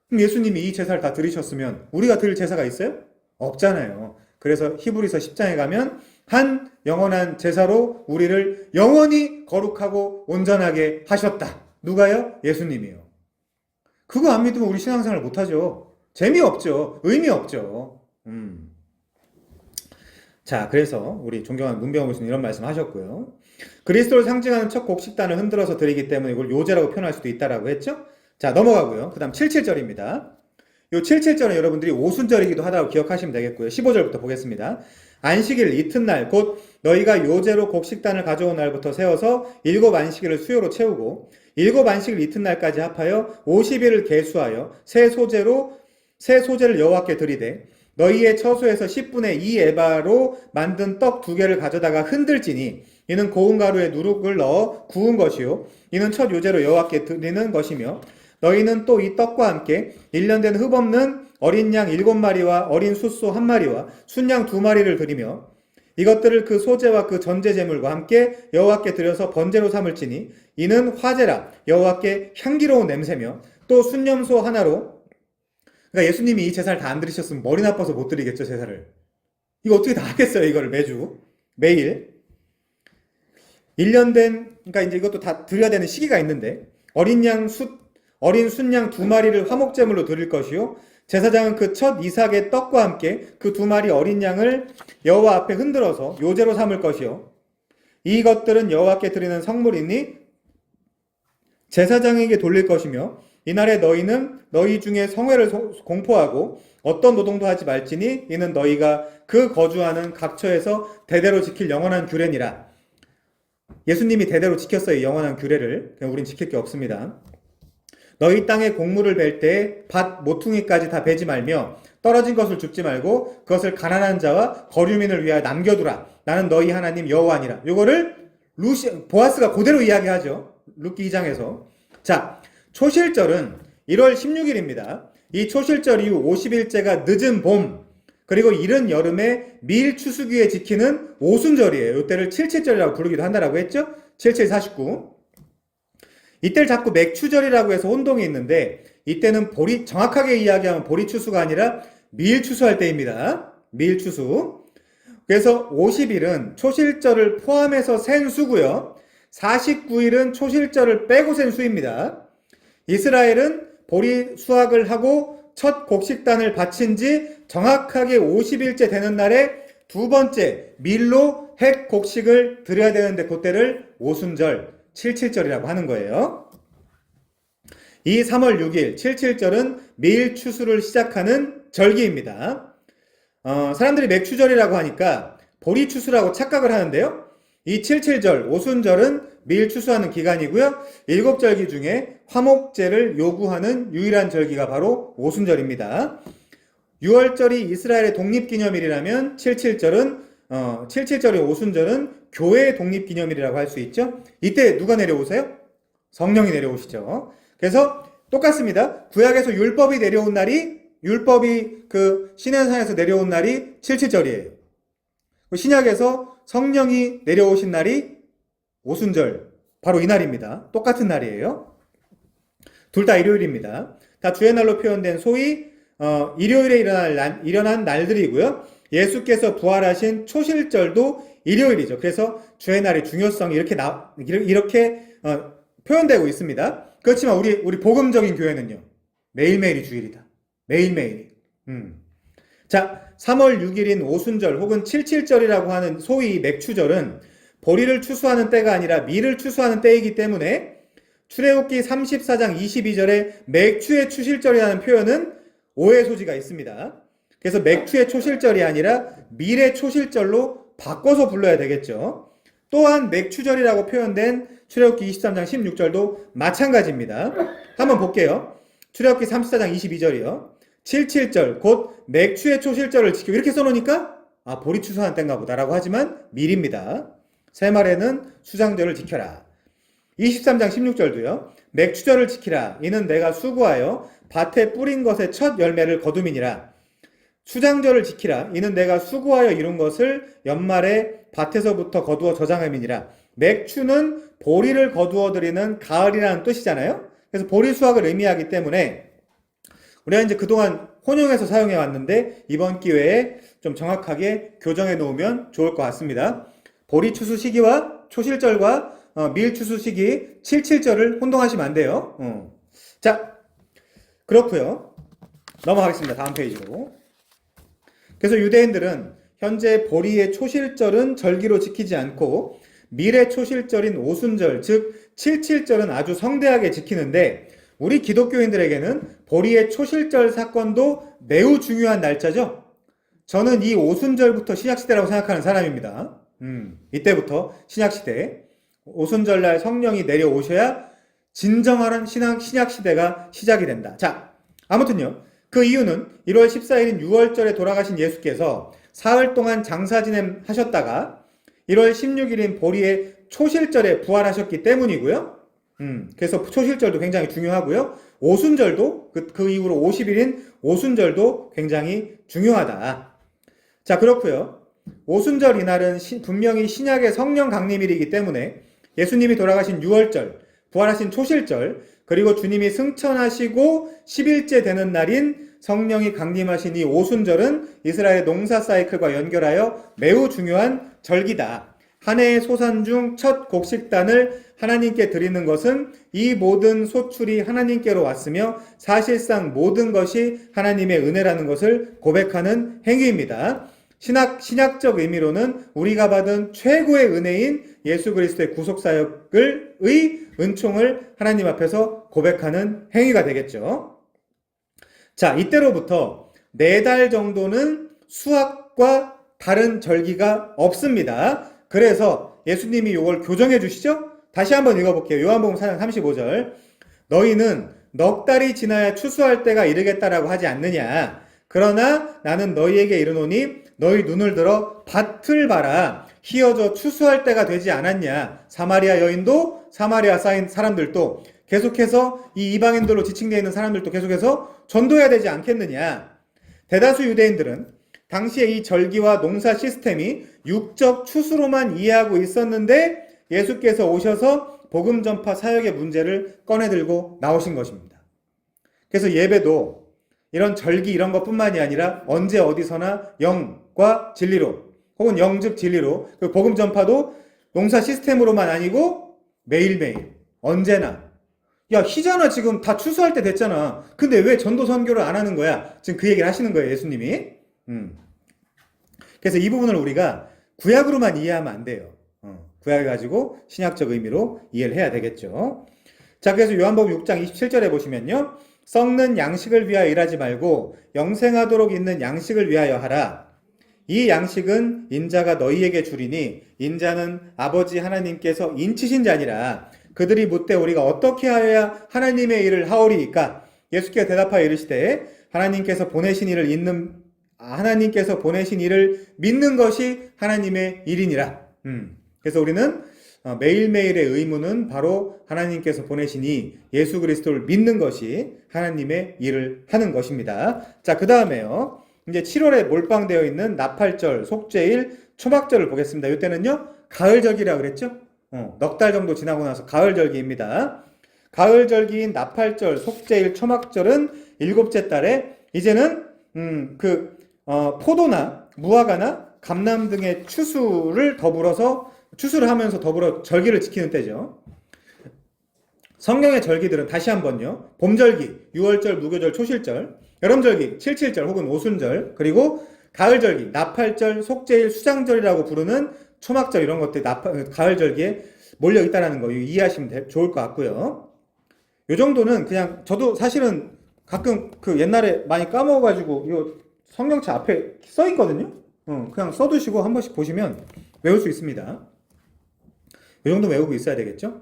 그럼 예수님이 이 제사를 다 드리셨으면 우리가 드릴 제사가 있어요? 없잖아요. 그래서 히브리서 10장에 가면 한 영원한 제사로 우리를 영원히 거룩하고 온전하게 하셨다. 누가요? 예수님이요. 그거 안 믿으면 우리 신앙생활 못하죠. 재미없죠. 의미 없죠. 자, 그래서 우리 존경하는 문병호 교수님 이런 말씀 하셨고요. 그리스도를 상징하는 첫 곡식단을 흔들어서 드리기 때문에 이걸 요제라고 표현할 수도 있다라고 했죠. 자, 넘어가고요. 그 다음 77절입니다. 요 77절은 여러분들이 오순절이기도 하다고 기억하시면 되겠고요. 15절부터 보겠습니다. 안식일 이튿날 곧 너희가 요제로 곡식단을 가져온 날부터 세워서 7 안식일을 수요로 채우고 7 안식일 이튿날까지 합하여 50일을 계수하여 새 소제를 여호와께 드리되 너희의 처소에서 10분의 2 에바로 만든 떡 2개를 가져다가 흔들지니 이는 고운 가루에 누룩을 넣어 구운 것이요 이는 첫 요제로 여호와께 드리는 것이며 너희는 또 이 떡과 함께 1년 된 흠없는 어린 양 7마리와 어린 숫소 1마리와 순양 2마리를 드리며 이것들을 그 소제와 그 전제 제물과 함께 여호와께 드려서 번제로 삼을지니 이는 화제라 여호와께 향기로운 냄새며 또 순염소 하나로. 그러니까 예수님이 이 제사를 다 안 드리셨으면 머리 나빠서 못 드리겠죠, 제사를. 이거 어떻게 다 하겠어요, 이거를 매일. 1년 된, 그러니까 이제 이것도 다 드려야 되는 시기가 있는데 어린 순양 2마리를 화목제물로 드릴 것이요 제사장은 그 첫 이삭의 떡과 함께 그 2마리 어린 양을 여호와 앞에 흔들어서 요제로 삼을 것이요 이것들은 여호와께 드리는 성물이니 제사장에게 돌릴 것이며 이날에 너희는 너희 중에 성회를 공포하고 어떤 노동도 하지 말지니 이는 너희가 그 거주하는 각처에서 대대로 지킬 영원한 규례니라. 예수님이 대대로 지켰어요, 이 영원한 규례를. 그냥 우린 지킬 게 없습니다. 너희 땅에 곡물을 벨 때 밭 모퉁이까지 다 베지 말며 떨어진 것을 줍지 말고 그것을 가난한 자와 거류민을 위하여 남겨두라. 나는 너희 하나님 여호와니라. 요거를 보아스가 그대로 이야기하죠. 룻기 2장에서. 자, 초실절은 1월 16일입니다. 이 초실절 이후 50일째가 늦은 봄 그리고 이른 여름에 밀 추수기에 지키는 오순절이에요. 이때를 77절이라고 부르기도 한다라고 했죠. 7749. 이때를 자꾸 맥추절이라고 해서 혼동이 있는데 이때는 정확하게 이야기하면 보리 추수가 아니라 밀 추수할 때입니다. 밀 추수. 그래서 50일은 초실절을 포함해서 센 수고요. 49일은 초실절을 빼고 센 수입니다. 이스라엘은 보리 수확을 하고 첫 곡식단을 바친 지 정확하게 50일째 되는 날에 두 번째 밀로 햇 곡식을 드려야 되는데 그때를 오순절 77절이라고 하는 거예요. 이 3월 6일 77절은 밀 추수를 시작하는 절기입니다. 사람들이 맥추절이라고 하니까 보리 추수라고 착각을 하는데요. 이 77절, 오순절은 밀 추수하는 기간이고요. 7절기 중에 화목제를 요구하는 유일한 절기가 바로 오순절입니다. 6월절이 이스라엘의 독립기념일이라면 77절의 오순절은 교회의 독립기념일이라고 할 수 있죠. 이때 누가 내려오세요? 성령이 내려오시죠. 그래서 똑같습니다. 구약에서 율법이 내려온 날이, 율법이 그 시내산에서 내려온 날이 77절이에요. 신약에서 성령이 내려오신 날이 오순절, 바로 이 날입니다. 똑같은 날이에요. 둘 다 일요일입니다. 다 주의 날로 표현된 소위 일요일에 일어난 날들이고요. 예수께서 부활하신 초실절도 일요일이죠. 그래서 주의 날의 중요성이 이렇게 표현되고 있습니다. 그렇지만 우리 복음적인 교회는요, 매일매일이 주일이다. 매일매일이. 자, 3월 6일인 오순절 혹은 77절이라고 하는 소위 맥추절은 보리를 추수하는 때가 아니라 밀을 추수하는 때이기 때문에 출애굽기 34장 22절에 맥추의 추실절이라는 표현은 오해 소지가 있습니다. 그래서 맥추의 초실절이 아니라 밀의 초실절로 바꿔서 불러야 되겠죠. 또한 맥추절이라고 표현된 출애굽기 23장 16절도 마찬가지입니다. 한번 볼게요. 출애굽기 34장 22절이요. 77절 곧 맥추의 초실절을 지키고 이렇게 써놓으니까 보리 추수하는 때인가 보다라고 하지만 밀입니다. 새말에는 수장절을 지켜라. 23장 16절도요. 맥추절을 지키라. 이는 내가 수고하여 밭에 뿌린 것의 첫 열매를 거둠이니라. 수장절을 지키라. 이는 내가 수고하여 이룬 것을 연말에 밭에서부터 거두어 저장함이니라. 맥추는 보리를 거두어 드리는 가을이라는 뜻이잖아요. 그래서 보리 수확을 의미하기 때문에 우리가 이제 그동안 혼용해서 사용해 왔는데 이번 기회에 좀 정확하게 교정해 놓으면 좋을 것 같습니다. 보리 추수 시기와 초실절과 밀 추수 시기 77절을 혼동하시면 안 돼요. 자, 그렇고요. 넘어가겠습니다. 다음 페이지로. 그래서 유대인들은 현재 보리의 초실절은 절기로 지키지 않고 밀의 초실절인 오순절, 즉 77절은 아주 성대하게 지키는데 우리 기독교인들에게는 보리의 초실절 사건도 매우 중요한 날짜죠. 저는 이 오순절부터 신약시대라고 생각하는 사람입니다. 이때부터 신약시대, 오순절날 성령이 내려오셔야 진정한 신약시대가 시작이 된다. 자, 아무튼요. 그 이유는 1월 14일인 6월절에 돌아가신 예수께서 사흘 동안 장사 지내하셨다가 1월 16일인 보리의 초실절에 부활하셨기 때문이고요. 그래서 초실절도 굉장히 중요하고요. 오순절도 그 이후로 50일인 오순절도 굉장히 중요하다. 자, 그렇고요. 오순절 이날은 분명히 신약의 성령 강림일이기 때문에 예수님이 돌아가신 6월절, 부활하신 초실절, 그리고 주님이 승천하시고 10일째 되는 날인 성령이 강림하신 이 오순절은 이스라엘의 농사 사이클과 연결하여 매우 중요한 절기다. 한 해의 소산 중 첫 곡식단을 하나님께 드리는 것은 이 모든 소출이 하나님께로 왔으며 사실상 모든 것이 하나님의 은혜라는 것을 고백하는 행위입니다. 신약적 의미로는 우리가 받은 최고의 은혜인 예수 그리스도의 구속사역의 은총을 하나님 앞에서 고백하는 행위가 되겠죠. 자, 이때로부터 4달 정도는 수학과 다른 절기가 없습니다. 그래서 예수님이 이걸 교정해 주시죠? 다시 한번 읽어볼게요. 요한복음 4장 35절. 너희는 넉 달이 지나야 추수할 때가 이르겠다라고 하지 않느냐. 그러나 나는 너희에게 이르노니 너희 눈을 들어 밭을 봐라. 희어져 추수할 때가 되지 않았냐. 사마리아 여인도 사마리아 사람들도 계속해서 이 이방인들로 지칭되어 있는 사람들도 계속해서 전도해야 되지 않겠느냐. 대다수 유대인들은 당시에 이 절기와 농사 시스템이 육적 추수로만 이해하고 있었는데 예수께서 오셔서 복음 전파 사역의 문제를 꺼내들고 나오신 것입니다. 그래서 예배도 이런 절기 이런 것뿐만이 아니라 언제 어디서나 영과 진리로 혹은 영즉 진리로 복음 전파도 농사 시스템으로만 아니고 매일매일 언제나 야 희잖아 지금 다 추수할 때 됐잖아. 근데 왜 전도 선교를 안 하는 거야? 지금 그 얘기를 하시는 거예요 예수님이. 그래서 이 부분을 우리가 구약으로만 이해하면 안 돼요. 구약을 가지고 신약적 의미로 이해를 해야 되겠죠. 자, 그래서 요한복음 6장 27절에 보시면요. 썩는 양식을 위하여 일하지 말고 영생하도록 있는 양식을 위하여 하라. 이 양식은 인자가 너희에게 주리니 인자는 아버지 하나님께서 인치신 자니라. 그들이 묻되 우리가 어떻게 하여야 하나님의 일을 하오리이까? 예수께서 대답하여 이르시되 하나님께서 보내신 일을 믿는 것이 하나님의 일이니라. 그래서 우리는 매일매일의 의무는 바로 하나님께서 보내시니 예수 그리스도를 믿는 것이 하나님의 일을 하는 것입니다. 자, 그 다음에요. 이제 7월에 몰빵되어 있는 나팔절, 속죄일, 초막절을 보겠습니다. 이때는요, 가을절기라 그랬죠? 넉 달 정도 지나고 나서 가을절기입니다. 가을절기인 나팔절, 속죄일, 초막절은 7째 달에 이제는 포도나 무화과나 감람 등의 추수를 하면서 더불어 절기를 지키는 때죠. 성경의 절기들은 다시 한번요. 봄절기, 6월절, 무교절, 초실절, 여름절기, 칠칠절 혹은 오순절, 그리고 가을절기, 나팔절, 속죄일, 수장절이라고 부르는 초막절 이런 것들이 가을절기에 몰려 있다는 거 이해하시면 좋을 것 같고요. 요 정도는 그냥 저도 사실은 가끔 옛날에 많이 까먹어가지고 이 성경책 앞에 써 있거든요. 그냥 써두시고 한 번씩 보시면 외울 수 있습니다. 이 정도 외우고 있어야 되겠죠?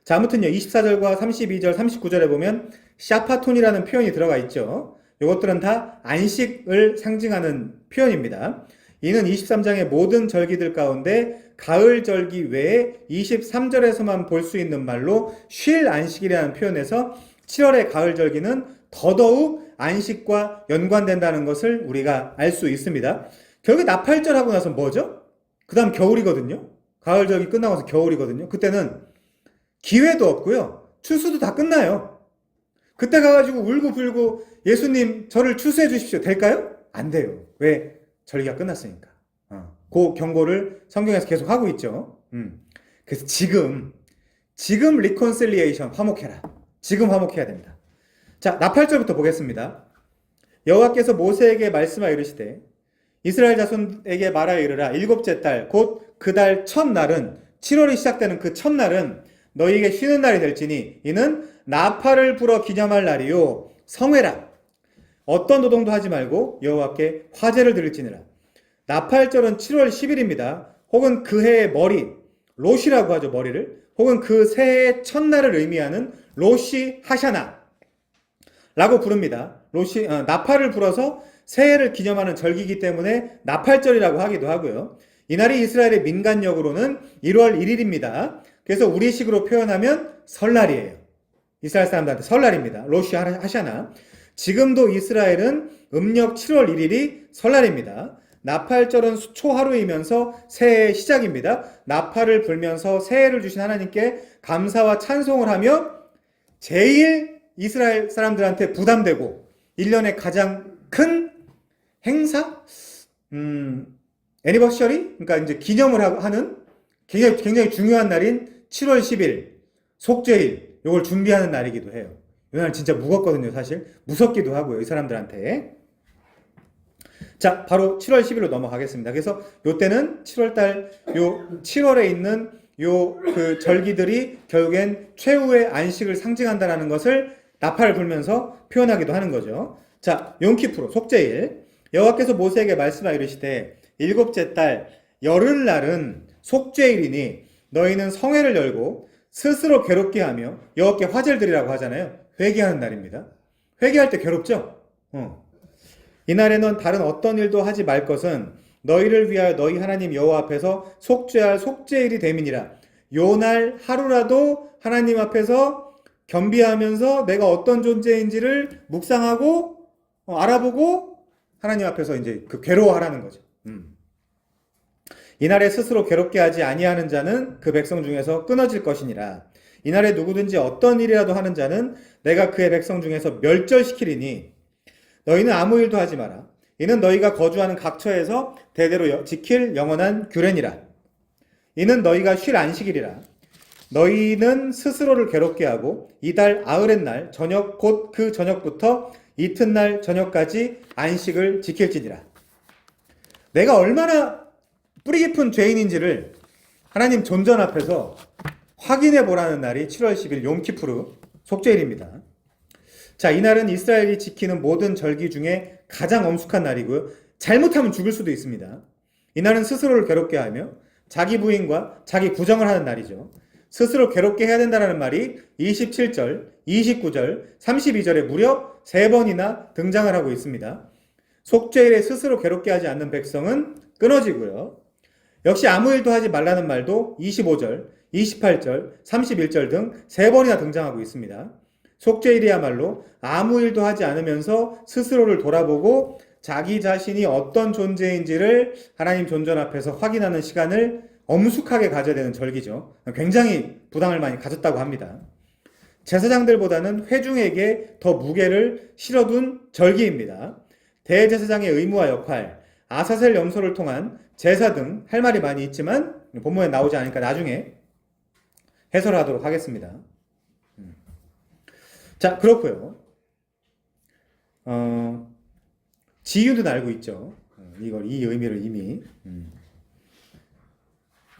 자, 아무튼요, 24절과 32절, 39절에 보면 샤파톤이라는 표현이 들어가 있죠. 이것들은 다 안식을 상징하는 표현입니다. 이는 23장의 모든 절기들 가운데 가을 절기 외에 23절에서만 볼 수 있는 말로 쉴 안식이라는 표현에서 7월의 가을 절기는 더더욱 안식과 연관된다는 것을 우리가 알 수 있습니다. 결국 나팔절 하고 나서 뭐죠? 그 다음 겨울이거든요. 가을 절기 끝나고 나서 겨울이거든요. 그때는 기회도 없고요. 추수도 다 끝나요. 그때 가가지고 울고불고 예수님 저를 추수해 주십시오. 될까요? 안 돼요. 왜? 절기가 끝났으니까. 그 경고를 성경에서 계속 하고 있죠. 그래서 지금 리콘실리에이션 화목해라. 지금 화목해야 됩니다. 자, 나팔절부터 보겠습니다. 여호와께서 모세에게 말씀하여 이르시되 이스라엘 자손에게 말하여 이르라. 7째 달 곧 그 달 첫날은 7월이 시작되는 그 첫날은 너희에게 쉬는 날이 될지니 이는 나팔을 불어 기념할 날이요 성회라. 어떤 노동도 하지 말고 여호와께 화제를 드릴지니라. 나팔절은 7월 10일입니다. 혹은 그 해의 머리, 롯이라고 하죠. 머리를. 혹은 그 새해의 첫날을 의미하는 롯이 하샤나 라고 부릅니다. 나팔을 불어서 새해를 기념하는 절기이기 때문에 나팔절이라고 하기도 하고요. 이날이 이스라엘의 민간력으로는 1월 1일입니다. 그래서 우리식으로 표현하면 설날이에요. 이스라엘 사람들한테 설날입니다. 롯이 하샤나. 지금도 이스라엘은 음력 7월 1일이 설날입니다. 나팔절은 수초 하루이면서 새해의 시작입니다. 나팔을 불면서 새해를 주신 하나님께 감사와 찬송을 하며 제일 이스라엘 사람들한테 부담되고 1년의 가장 큰 행사? 애니버셔리? 그러니까 이제 기념을 하는 굉장히 중요한 날인 7월 10일 속죄일 이걸 준비하는 날이기도 해요. 이 날은 진짜 무겁거든요. 사실 무섭기도 하고요. 이 사람들한테. 자, 바로 7월 10일로 넘어가겠습니다. 그래서 요때는 7월달 7월에 있는 그 절기들이 결국엔 최후의 안식을 상징한다라는 것을 나팔을 불면서 표현하기도 하는 거죠. 자, 용키푸르 속죄일 여호와께서 모세에게 말씀하여 이르시되 7째 달 열흘날은 속죄일이니 너희는 성회를 열고 스스로 괴롭게 하며 여호와께 화제를 드리라고 하잖아요. 회개하는 날입니다. 회개할 때 괴롭죠? 이날에는 다른 어떤 일도 하지 말 것은 너희를 위하여 너희 하나님 여호와 앞에서 속죄할 속죄일이 됨이니라. 요 날 하루라도 하나님 앞에서 겸비하면서 내가 어떤 존재인지를 묵상하고 알아보고 하나님 앞에서 이제 괴로워하라는 거죠. 이날에 스스로 괴롭게 하지 아니하는 자는 그 백성 중에서 끊어질 것이니라. 이날에 누구든지 어떤 일이라도 하는 자는 내가 그의 백성 중에서 멸절시키리니 너희는 아무 일도 하지 마라. 이는 너희가 거주하는 각처에서 대대로 지킬 영원한 규례니라. 이는 너희가 쉴 안식일이라. 너희는 스스로를 괴롭게 하고 이달 아흐렛 날 저녁 곧 그 저녁부터 이튿날 저녁까지 안식을 지킬지니라. 내가 얼마나 뿌리 깊은 죄인인지를 하나님 존전 앞에서 확인해 보라는 날이 7월 10일 용키푸르 속죄일입니다. 자, 이날은 이스라엘이 지키는 모든 절기 중에 가장 엄숙한 날이고요. 잘못하면 죽을 수도 있습니다. 이날은 스스로를 괴롭게 하며 자기 부인과 자기 구정을 하는 날이죠. 스스로 괴롭게 해야 된다는 말이 27절, 29절, 32절에 무려 3번이나 등장을 하고 있습니다. 속죄일에 스스로 괴롭게 하지 않는 백성은 끊어지고요. 역시 아무 일도 하지 말라는 말도 25절, 28절, 31절 등 3번이나 등장하고 있습니다. 속죄일이야말로 아무 일도 하지 않으면서 스스로를 돌아보고 자기 자신이 어떤 존재인지를 하나님 존전 앞에서 확인하는 시간을 엄숙하게 가져야 되는 절기죠. 굉장히 부담을 많이 가졌다고 합니다. 제사장들보다는 회중에게 더 무게를 실어둔 절기입니다. 대제사장의 의무와 역할, 아사셀 염소를 통한 제사 등 할 말이 많이 있지만 본문에 나오지 않으니까 나중에 해설하도록 하겠습니다. 자, 그렇고요. 지유는 알고 있죠. 이 의미를 이미.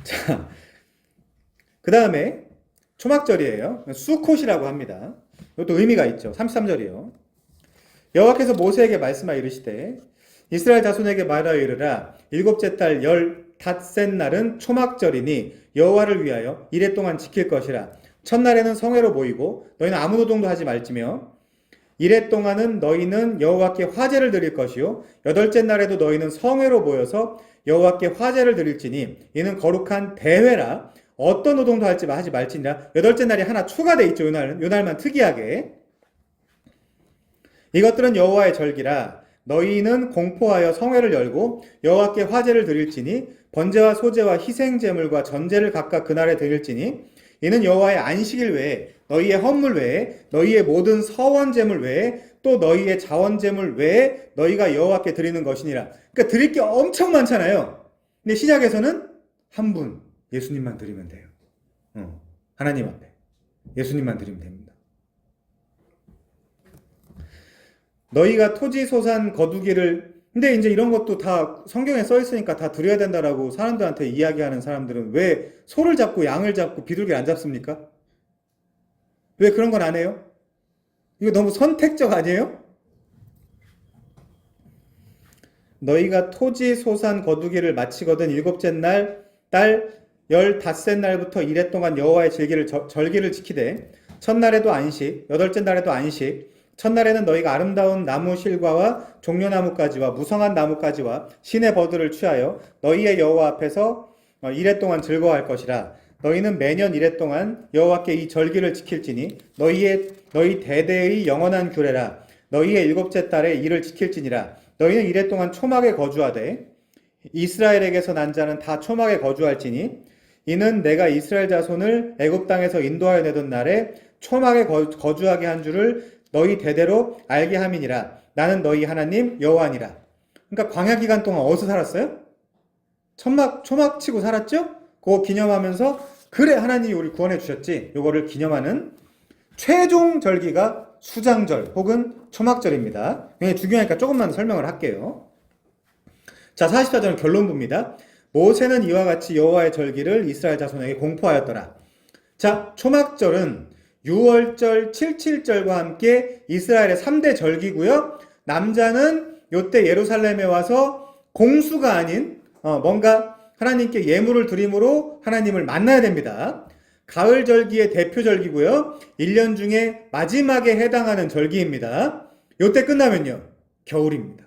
자, 그 다음에 초막절이에요. 수콧이라고 합니다. 이것도 의미가 있죠. 33절이요. 여호와께서 모세에게 말씀하여 이르시되 이스라엘 자손에게 말하여 이르라. 7째 달 15셋 날은 초막절이니 여호와를 위하여 이레 동안 지킬 것이라. 첫날에는 성회로 모이고 너희는 아무 노동도 하지 말지며 이레 동안은 너희는 여호와께 화제를 드릴 것이요 8째 날에도 너희는 성회로 모여서 여호와께 화제를 드릴지니 이는 거룩한 대회라. 어떤 노동도 하지 말지니라. 8째 날이 하나 추가되어 있죠. 요 날만 특이하게. 이것들은 여호와의 절기라. 너희는 공포하여 성회를 열고 여호와께 화제를 드릴지니 번제와 소제와 희생제물과 전제를 각각 그날에 드릴지니 이는 여호와의 안식일 외에 너희의 헌물 외에 너희의 모든 서원제물 외에 또 너희의 자원제물 외에 너희가 여호와께 드리는 것이니라. 그러니까 드릴 게 엄청 많잖아요. 근데 시작에서는 한 분, 예수님만 드리면 돼요. 하나님 앞에 예수님만 드리면 됩니다. 너희가 토지 소산 거두기를, 근데 이제 이런 것도 다 성경에 써 있으니까 다 드려야 된다라고 사람들한테 이야기하는 사람들은 왜 소를 잡고 양을 잡고 비둘기를 안 잡습니까? 왜 그런 건 안 해요? 이거 너무 선택적 아니에요? 너희가 토지 소산 거두기를 마치거든 7째 날 달 15셋 날부터 이레 동안 여호와의 절기를 지키되 첫날에도 안식, 8째 날에도 안식, 첫날에는 너희가 아름다운 나무 실과와 종려나무까지와 무성한 나무까지와 신의 버들을 취하여 너희의 여호와 앞에서 이레 동안 즐거워할 것이라. 너희는 매년 이레 동안 여호와께 이 절기를 지킬지니 너희 대대의 영원한 규례라. 너희의 7째 달에 이를 지킬지니라. 너희는 이레 동안 초막에 거주하되 이스라엘에게서 난 자는 다 초막에 거주할지니 이는 내가 이스라엘 자손을 애굽 땅에서 인도하여 내던 날에 초막에 거주하게 한 줄을 너희 대대로 알게 함이니라. 나는 너희 하나님 여호와니라. 그러니까 광야 기간 동안 어디서 살았어요? 초막 치고 살았죠? 그거 기념하면서 그래 하나님이 우리 구원해 주셨지. 요거를 기념하는 최종 절기가 수장절 혹은 초막절입니다. 굉장히 중요하니까 조금만 설명을 할게요. 자, 44절은 결론부입니다. 모세는 이와 같이 여호와의 절기를 이스라엘 자손에게 공포하였더라. 자, 초막절은 6월절, 77절과 함께 이스라엘의 3대 절기고요. 남자는 요때 예루살렘에 와서 공수가 아닌 뭔가 하나님께 예물을 드림으로 하나님을 만나야 됩니다. 가을 절기의 대표 절기고요. 1년 중에 마지막에 해당하는 절기입니다. 요때 끝나면요. 겨울입니다.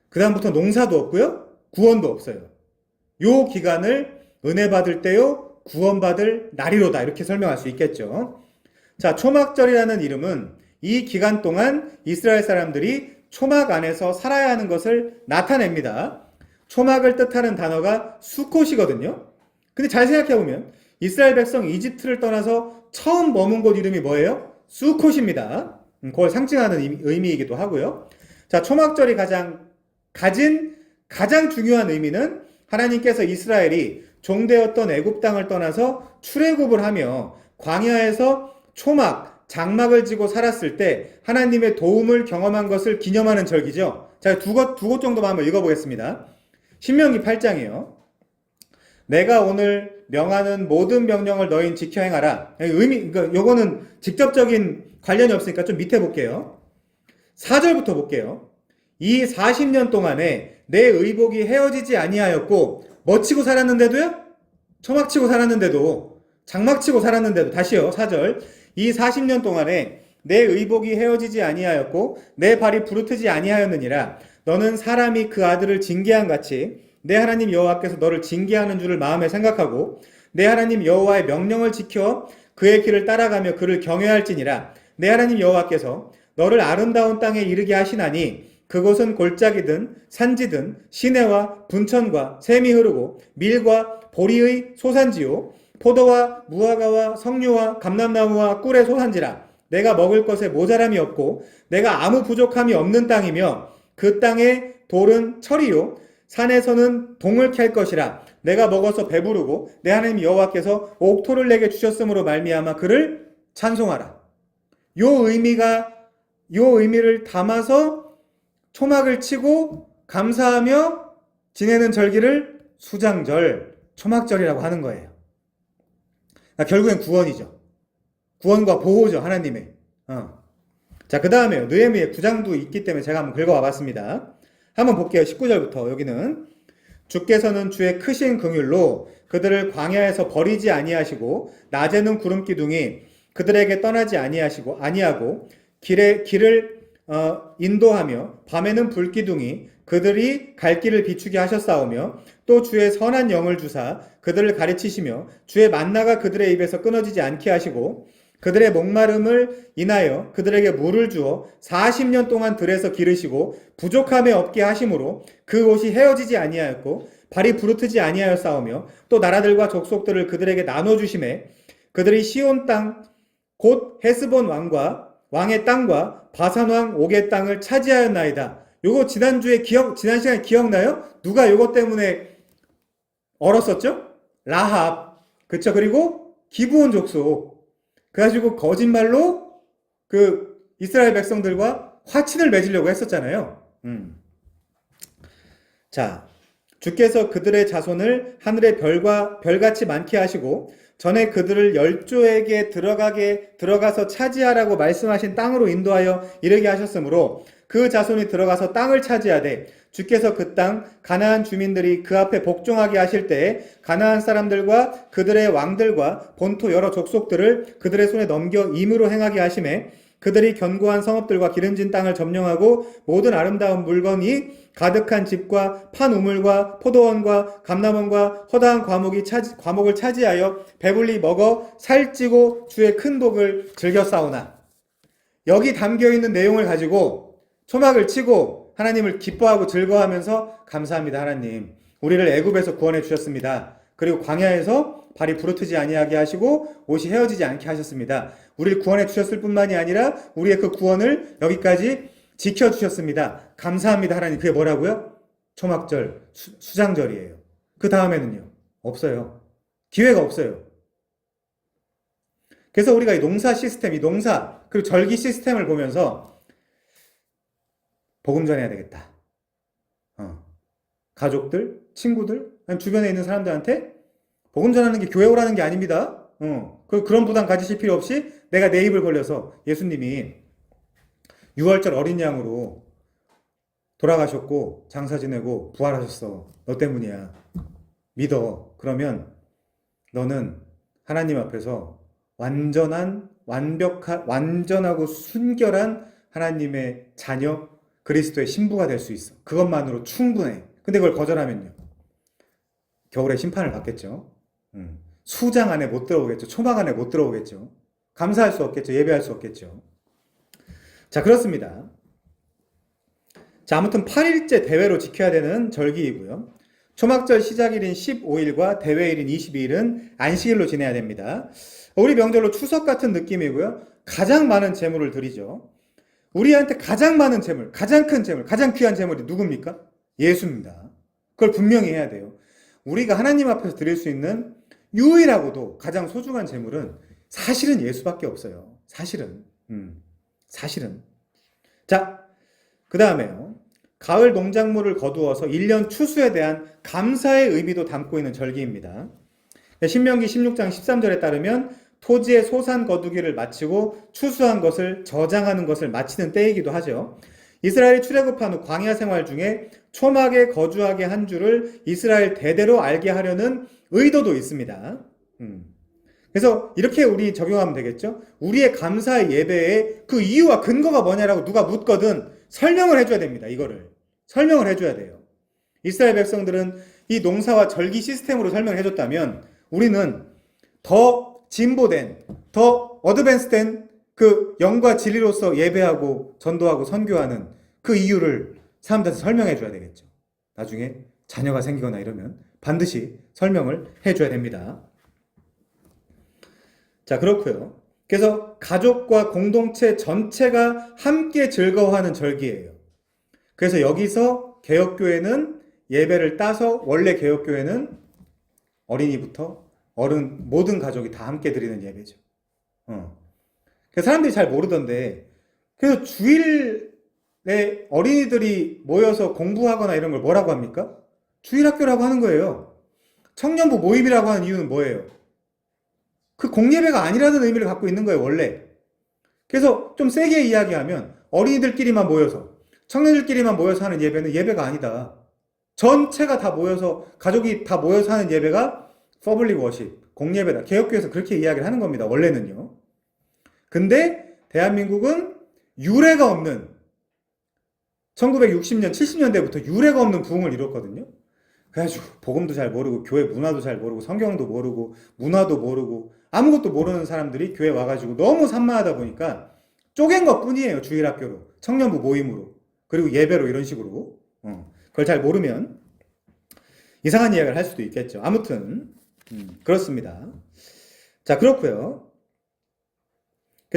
그 다음부터 농사도 없고요. 구원도 없어요. 요 기간을 은혜 받을 때요. 구원받을 날이로다. 이렇게 설명할 수 있겠죠. 자, 초막절이라는 이름은 이 기간 동안 이스라엘 사람들이 초막 안에서 살아야 하는 것을 나타냅니다. 초막을 뜻하는 단어가 수콧이거든요. 근데 잘 생각해보면 이스라엘 백성 이집트를 떠나서 처음 머문 곳 이름이 뭐예요? 수콧입니다. 그걸 상징하는 의미이기도 하고요. 자, 초막절이 가진 가장 중요한 의미는 하나님께서 이스라엘이 종되었던 애굽 땅을 떠나서 출애굽을 하며 광야에서 초막, 장막을 지고 살았을 때 하나님의 도움을 경험한 것을 기념하는 절기죠. 자, 두 곳 정도만 한번 읽어보겠습니다. 신명기 8장이에요. 내가 오늘 명하는 모든 명령을 너희는 지켜 행하라. 그러니까 요거는 직접적인 관련이 없으니까 좀 밑에 볼게요. 4절부터 볼게요. 이 40년 동안에 내 의복이 헤어지지 아니하였고 뭐 치고 살았는데도요? 초막 치고 살았는데도, 장막 치고 살았는데도. 다시요, 4절. 이 40년 동안에 내 의복이 헤어지지 아니하였고 내 발이 부르트지 아니하였느니라. 너는 사람이 그 아들을 징계한 같이 내 하나님 여호와께서 너를 징계하는 줄을 마음에 생각하고 내 하나님 여호와의 명령을 지켜 그의 길을 따라가며 그를 경외할지니라. 내 하나님 여호와께서 너를 아름다운 땅에 이르게 하시나니 그곳은 골짜기든 산지든 시내와 분천과 샘이 흐르고 밀과 보리의 소산지요 포도와 무화과와 석류와 감람나무와 꿀의 소산지라. 내가 먹을 것에 모자람이 없고 내가 아무 부족함이 없는 땅이며 그 땅의 돌은 철이요 산에서는 동을 캘 것이라. 내가 먹어서 배부르고 내 하나님 여호와께서 옥토를 내게 주셨으므로 말미암아 그를 찬송하라. 요 의미를 담아서 초막을 치고 감사하며 지내는 절기를 수장절, 초막절이라고 하는 거예요. 결국엔 구원이죠. 구원과 보호죠, 하나님의. 자, 그 다음에요. 느헤미야 9장도 있기 때문에 제가 한번 긁어와 봤습니다. 한번 볼게요. 19절부터. 여기는 주께서는 주의 크신 긍휼로 그들을 광야에서 버리지 아니하시고 낮에는 구름 기둥이 그들에게 떠나지 아니하고 길을 인도하며 밤에는 불 기둥이 그들이 갈 길을 비추게 하셨사오며 또 주의 선한 영을 주사 그들을 가르치시며 주의 만나가 그들의 입에서 끊어지지 않게 하시고 그들의 목마름을 인하여 그들에게 물을 주어 40년 동안 들에서 기르시고 부족함에 없게 하심으로 그 옷이 헤어지지 아니하였고 발이 부르트지 아니하였사오며 또 나라들과 족속들을 그들에게 나눠주심에 그들이 시온 땅 곧 헤스본 왕의 땅과 바산 왕 옥의 땅을 차지하였나이다. 요거 지난 시간에 기억나요? 누가 요거 때문에 얼었었죠? 라합. 그쵸? 그리고 기브온 족속. 그래가지고 거짓말로 그 이스라엘 백성들과 화친을 맺으려고 했었잖아요. 자, 주께서 그들의 자손을 하늘의 별같이 많게 하시고 전에 그들을 열조에게 들어가서 차지하라고 말씀하신 땅으로 인도하여 이르게 하셨으므로 그 자손이 들어가서 땅을 차지하되 주께서 그 땅 가나안 주민들이 그 앞에 복종하게 하실 때에 가나안 사람들과 그들의 왕들과 본토 여러 족속들을 그들의 손에 넘겨 임으로 행하게 하심에 그들이 견고한 성읍들과 기름진 땅을 점령하고 모든 아름다운 물건이 가득한 집과 판 우물과 포도원과 감람원과 허다한 과목을 차지하여 배불리 먹어 살찌고 주의 큰 복을 즐겼사오나. 여기 담겨있는 내용을 가지고 초막을 치고 하나님을 기뻐하고 즐거워하면서 감사합니다 하나님. 우리를 애굽에서 구원해 주셨습니다. 그리고 광야에서 발이 부르트지 아니하게 하시고 옷이 헤어지지 않게 하셨습니다. 우리를 구원해 주셨을 뿐만이 아니라 우리의 그 구원을 여기까지 지켜주셨습니다. 감사합니다 하나님. 그게 뭐라고요? 초막절, 수장절이에요. 그 다음에는요? 없어요. 기회가 없어요. 그래서 우리가 이 농사 시스템, 이 농사 그리고 절기 시스템을 보면서 복음 전해야 되겠다. 가족들, 친구들, 주변에 있는 사람들한테 복음 전하는 게 교회 오라는 게 아닙니다. 그런 부담 가지실 필요 없이 내가 내 입을 벌려서 예수님이 6월절 어린 양으로 돌아가셨고 장사 지내고 부활하셨어. 너 때문이야. 믿어. 그러면 너는 하나님 앞에서 완전하고 순결한 하나님의 자녀, 그리스도의 신부가 될 수 있어. 그것만으로 충분해. 근데 그걸 거절하면요. 겨울에 심판을 받겠죠. 수장 안에 못 들어오겠죠. 초막 안에 못 들어오겠죠. 감사할 수 없겠죠. 예배할 수 없겠죠. 자, 그렇습니다. 자, 아무튼 8일째 대회로 지켜야 되는 절기이고요. 초막절 시작일인 15일과 대회일인 22일은 안식일로 지내야 됩니다. 우리 명절로 추석 같은 느낌이고요. 가장 많은 제물을 드리죠. 우리한테 가장 많은 제물, 가장 큰 제물, 가장 귀한 제물이 누굽니까? 예수입니다. 그걸 분명히 해야 돼요. 우리가 하나님 앞에서 드릴 수 있는 유일하고도 가장 소중한 제물은 사실은 예수밖에 없어요. 사실은. 자, 그 다음에요. 가을 농작물을 거두어서 1년 추수에 대한 감사의 의미도 담고 있는 절기입니다. 신명기 16장 13절에 따르면 토지의 소산 거두기를 마치고 추수한 것을 저장하는 것을 마치는 때이기도 하죠. 이스라엘이 출애굽한 후 광야 생활 중에 초막에 거주하게 한 줄을 이스라엘 대대로 알게 하려는 의도도 있습니다. 그래서 이렇게 우리 적용하면 되겠죠. 우리의 감사의 예배에 그 이유와 근거가 뭐냐라고 누가 묻거든 설명을 해줘야 됩니다. 이거를 설명을 해줘야 돼요. 이스라엘 백성들은 이 농사와 절기 시스템으로 설명을 해줬다면 우리는 더 진보된, 더 어드밴스된 그 영과 진리로서 예배하고 전도하고 선교하는 그 이유를 사람들한테 설명해 줘야 되겠죠. 나중에 자녀가 생기거나 이러면 반드시 설명을 해줘야 됩니다. 자, 그렇고요. 그래서 가족과 공동체 전체가 함께 즐거워하는 절기예요. 그래서 여기서 개혁교회는 예배를 따서 원래 개혁교회는 어린이부터 어른 모든 가족이 다 함께 드리는 예배죠. 그래서 사람들이 잘 모르던데 그래서 주일에 어린이들이 모여서 공부하거나 이런 걸 뭐라고 합니까? 주일학교라고 하는 거예요. 청년부 모임이라고 하는 이유는 뭐예요? 그 공예배가 아니라는 의미를 갖고 있는 거예요, 원래. 그래서 좀 세게 이야기하면 어린이들끼리만 모여서, 청년들끼리만 모여서 하는 예배는 예배가 아니다. 전체가 다 모여서, 가족이 다 모여서 하는 예배가 퍼블릭 워십, 공예배다. 개혁교회에서 그렇게 이야기를 하는 겁니다, 원래는요. 근데 대한민국은 유례가 없는 1960년, 70년대부터 유례가 없는 부흥을 이뤘거든요. 그래가지고 복음도 잘 모르고 교회 문화도 잘 모르고 성경도 모르고 문화도 모르고 아무것도 모르는 사람들이 교회 와가지고 너무 산만하다 보니까 쪼갠 것 뿐이에요. 주일학교로, 청년부 모임으로, 그리고 예배로 이런 식으로. 그걸 잘 모르면 이상한 이야기를 할 수도 있겠죠. 아무튼 그렇습니다. 자, 그렇고요.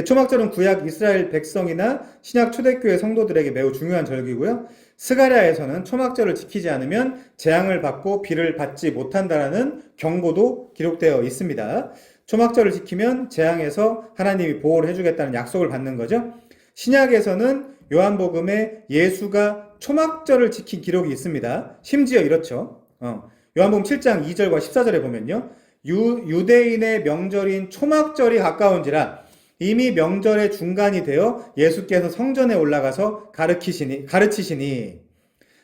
초막절은 구약 이스라엘 백성이나 신약 초대교회 성도들에게 매우 중요한 절기고요. 스가랴에서는 초막절을 지키지 않으면 재앙을 받고 비를 받지 못한다라는 경고도 기록되어 있습니다. 초막절을 지키면 재앙에서 하나님이 보호를 해주겠다는 약속을 받는 거죠. 신약에서는 요한복음에 예수가 초막절을 지킨 기록이 있습니다. 심지어 이렇죠. 요한복음 7장 2절과 14절에 보면요. 유대인의 명절인 초막절이 가까운지라 이미 명절의 중간이 되어 예수께서 성전에 올라가서 가르치시니.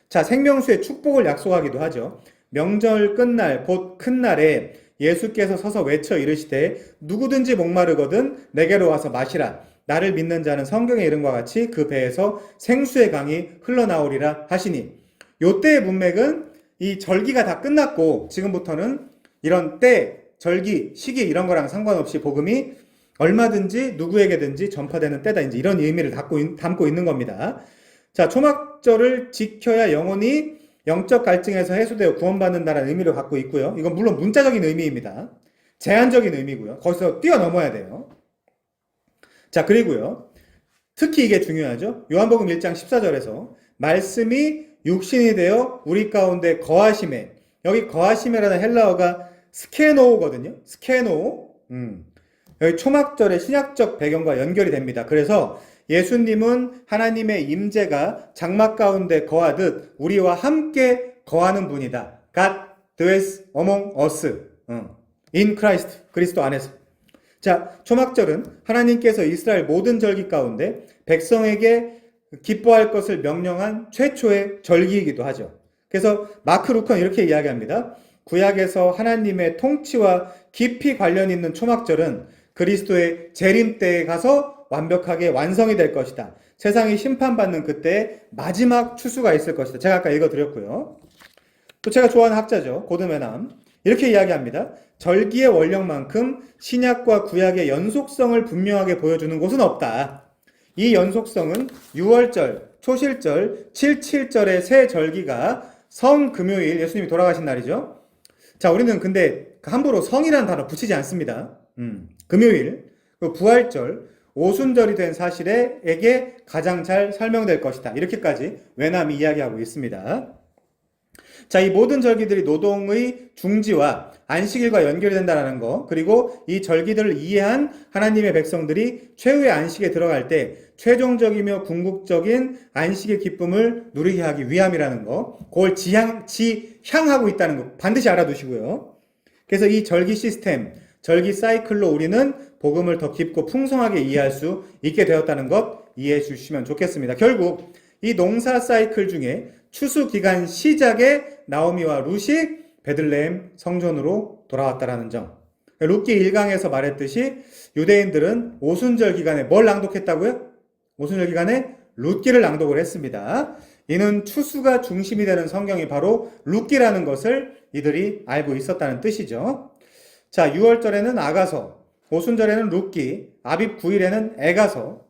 자, 생명수의 축복을 약속하기도 하죠. 명절 끝날 곧 큰 날에 예수께서 서서 외쳐 이르시되 누구든지 목마르거든 내게로 와서 마시라. 나를 믿는 자는 성경에 이른과 같이 그 배에서 생수의 강이 흘러나오리라 하시니. 요때의 문맥은 이 절기가 다 끝났고 지금부터는 이런 때, 절기, 시기 이런 거랑 상관없이 복음이 얼마든지 누구에게든지 전파되는 때다. 이제 이런 의미를 담고 있는 겁니다. 자, 초막절을 지켜야 영혼이 영적 갈증에서 해소되어 구원받는다는 의미를 갖고 있고요. 이건 물론 문자적인 의미입니다. 제한적인 의미고요. 거기서 뛰어넘어야 돼요. 자, 그리고요. 특히 이게 중요하죠. 요한복음 1장 14절에서 말씀이 육신이 되어 우리 가운데 거하심에, 여기 거하심이라는 헬라어가 스케노거든요. 스케노. 여기 초막절의 신약적 배경과 연결이 됩니다. 그래서 예수님은 하나님의 임재가 장막 가운데 거하듯 우리와 함께 거하는 분이다. God dwells among us. In Christ. 그리스도 안에서. 자, 초막절은 하나님께서 이스라엘 모든 절기 가운데 백성에게 기뻐할 것을 명령한 최초의 절기이기도 하죠. 그래서 마크 루커는 이렇게 이야기합니다. 구약에서 하나님의 통치와 깊이 관련 있는 초막절은 그리스도의 재림 때에 가서 완벽하게 완성이 될 것이다. 세상이 심판받는 그때 마지막 추수가 있을 것이다. 제가 아까 읽어드렸고요. 또 제가 좋아하는 학자죠. 고드메남. 이렇게 이야기합니다. 절기의 원령만큼 신약과 구약의 연속성을 분명하게 보여주는 곳은 없다. 이 연속성은 6월절, 초실절, 7.7절의 새 절기가 성금요일, 예수님이 돌아가신 날이죠. 자, 우리는 근데 함부로 성이라는 단어 붙이지 않습니다. 금요일, 부활절, 오순절이 된 사실에게 가장 잘 설명될 것이다. 이렇게까지 외남이 이야기하고 있습니다. 자, 이 모든 절기들이 노동의 중지와 안식일과 연결이 된다는 거, 그리고 이 절기들을 이해한 하나님의 백성들이 최후의 안식에 들어갈 때 최종적이며 궁극적인 안식의 기쁨을 누리게 하기 위함이라는 거, 그걸 지향하고 있다는 거 반드시 알아두시고요. 그래서 이 절기 시스템, 절기 사이클로 우리는 복음을 더 깊고 풍성하게 이해할 수 있게 되었다는 것 이해해 주시면 좋겠습니다. 결국 이 농사 사이클 중에 추수 기간 시작에 나오미와 룻이 베들레헴 성전으로 돌아왔다라는 점. 룻기 1강에서 말했듯이 유대인들은 오순절 기간에 뭘 낭독했다고요? 오순절 기간에 룻기를 낭독을 했습니다. 이는 추수가 중심이 되는 성경이 바로 룻기라는 것을 이들이 알고 있었다는 뜻이죠. 자, 6월절에는 아가서, 오순절에는 룻기, 아빕 9일에는 애가서,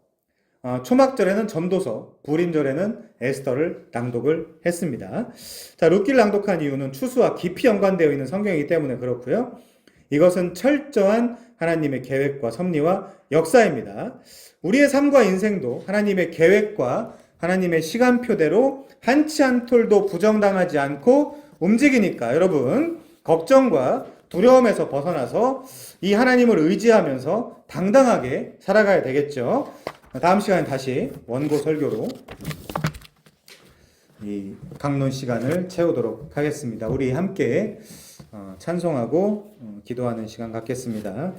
초막절에는 전도서, 부림절에는 에스더를 낭독을 했습니다. 자, 룻기를 낭독한 이유는 추수와 깊이 연관되어 있는 성경이기 때문에 그렇고요. 이것은 철저한 하나님의 계획과 섭리와 역사입니다. 우리의 삶과 인생도 하나님의 계획과 하나님의 시간표대로 한치 한 톨도 부정당하지 않고 움직이니까 여러분 걱정과 두려움에서 벗어나서 이 하나님을 의지하면서 당당하게 살아가야 되겠죠. 다음 시간에 다시 원고 설교로 이 강론 시간을 채우도록 하겠습니다. 우리 함께 찬송하고 기도하는 시간 갖겠습니다.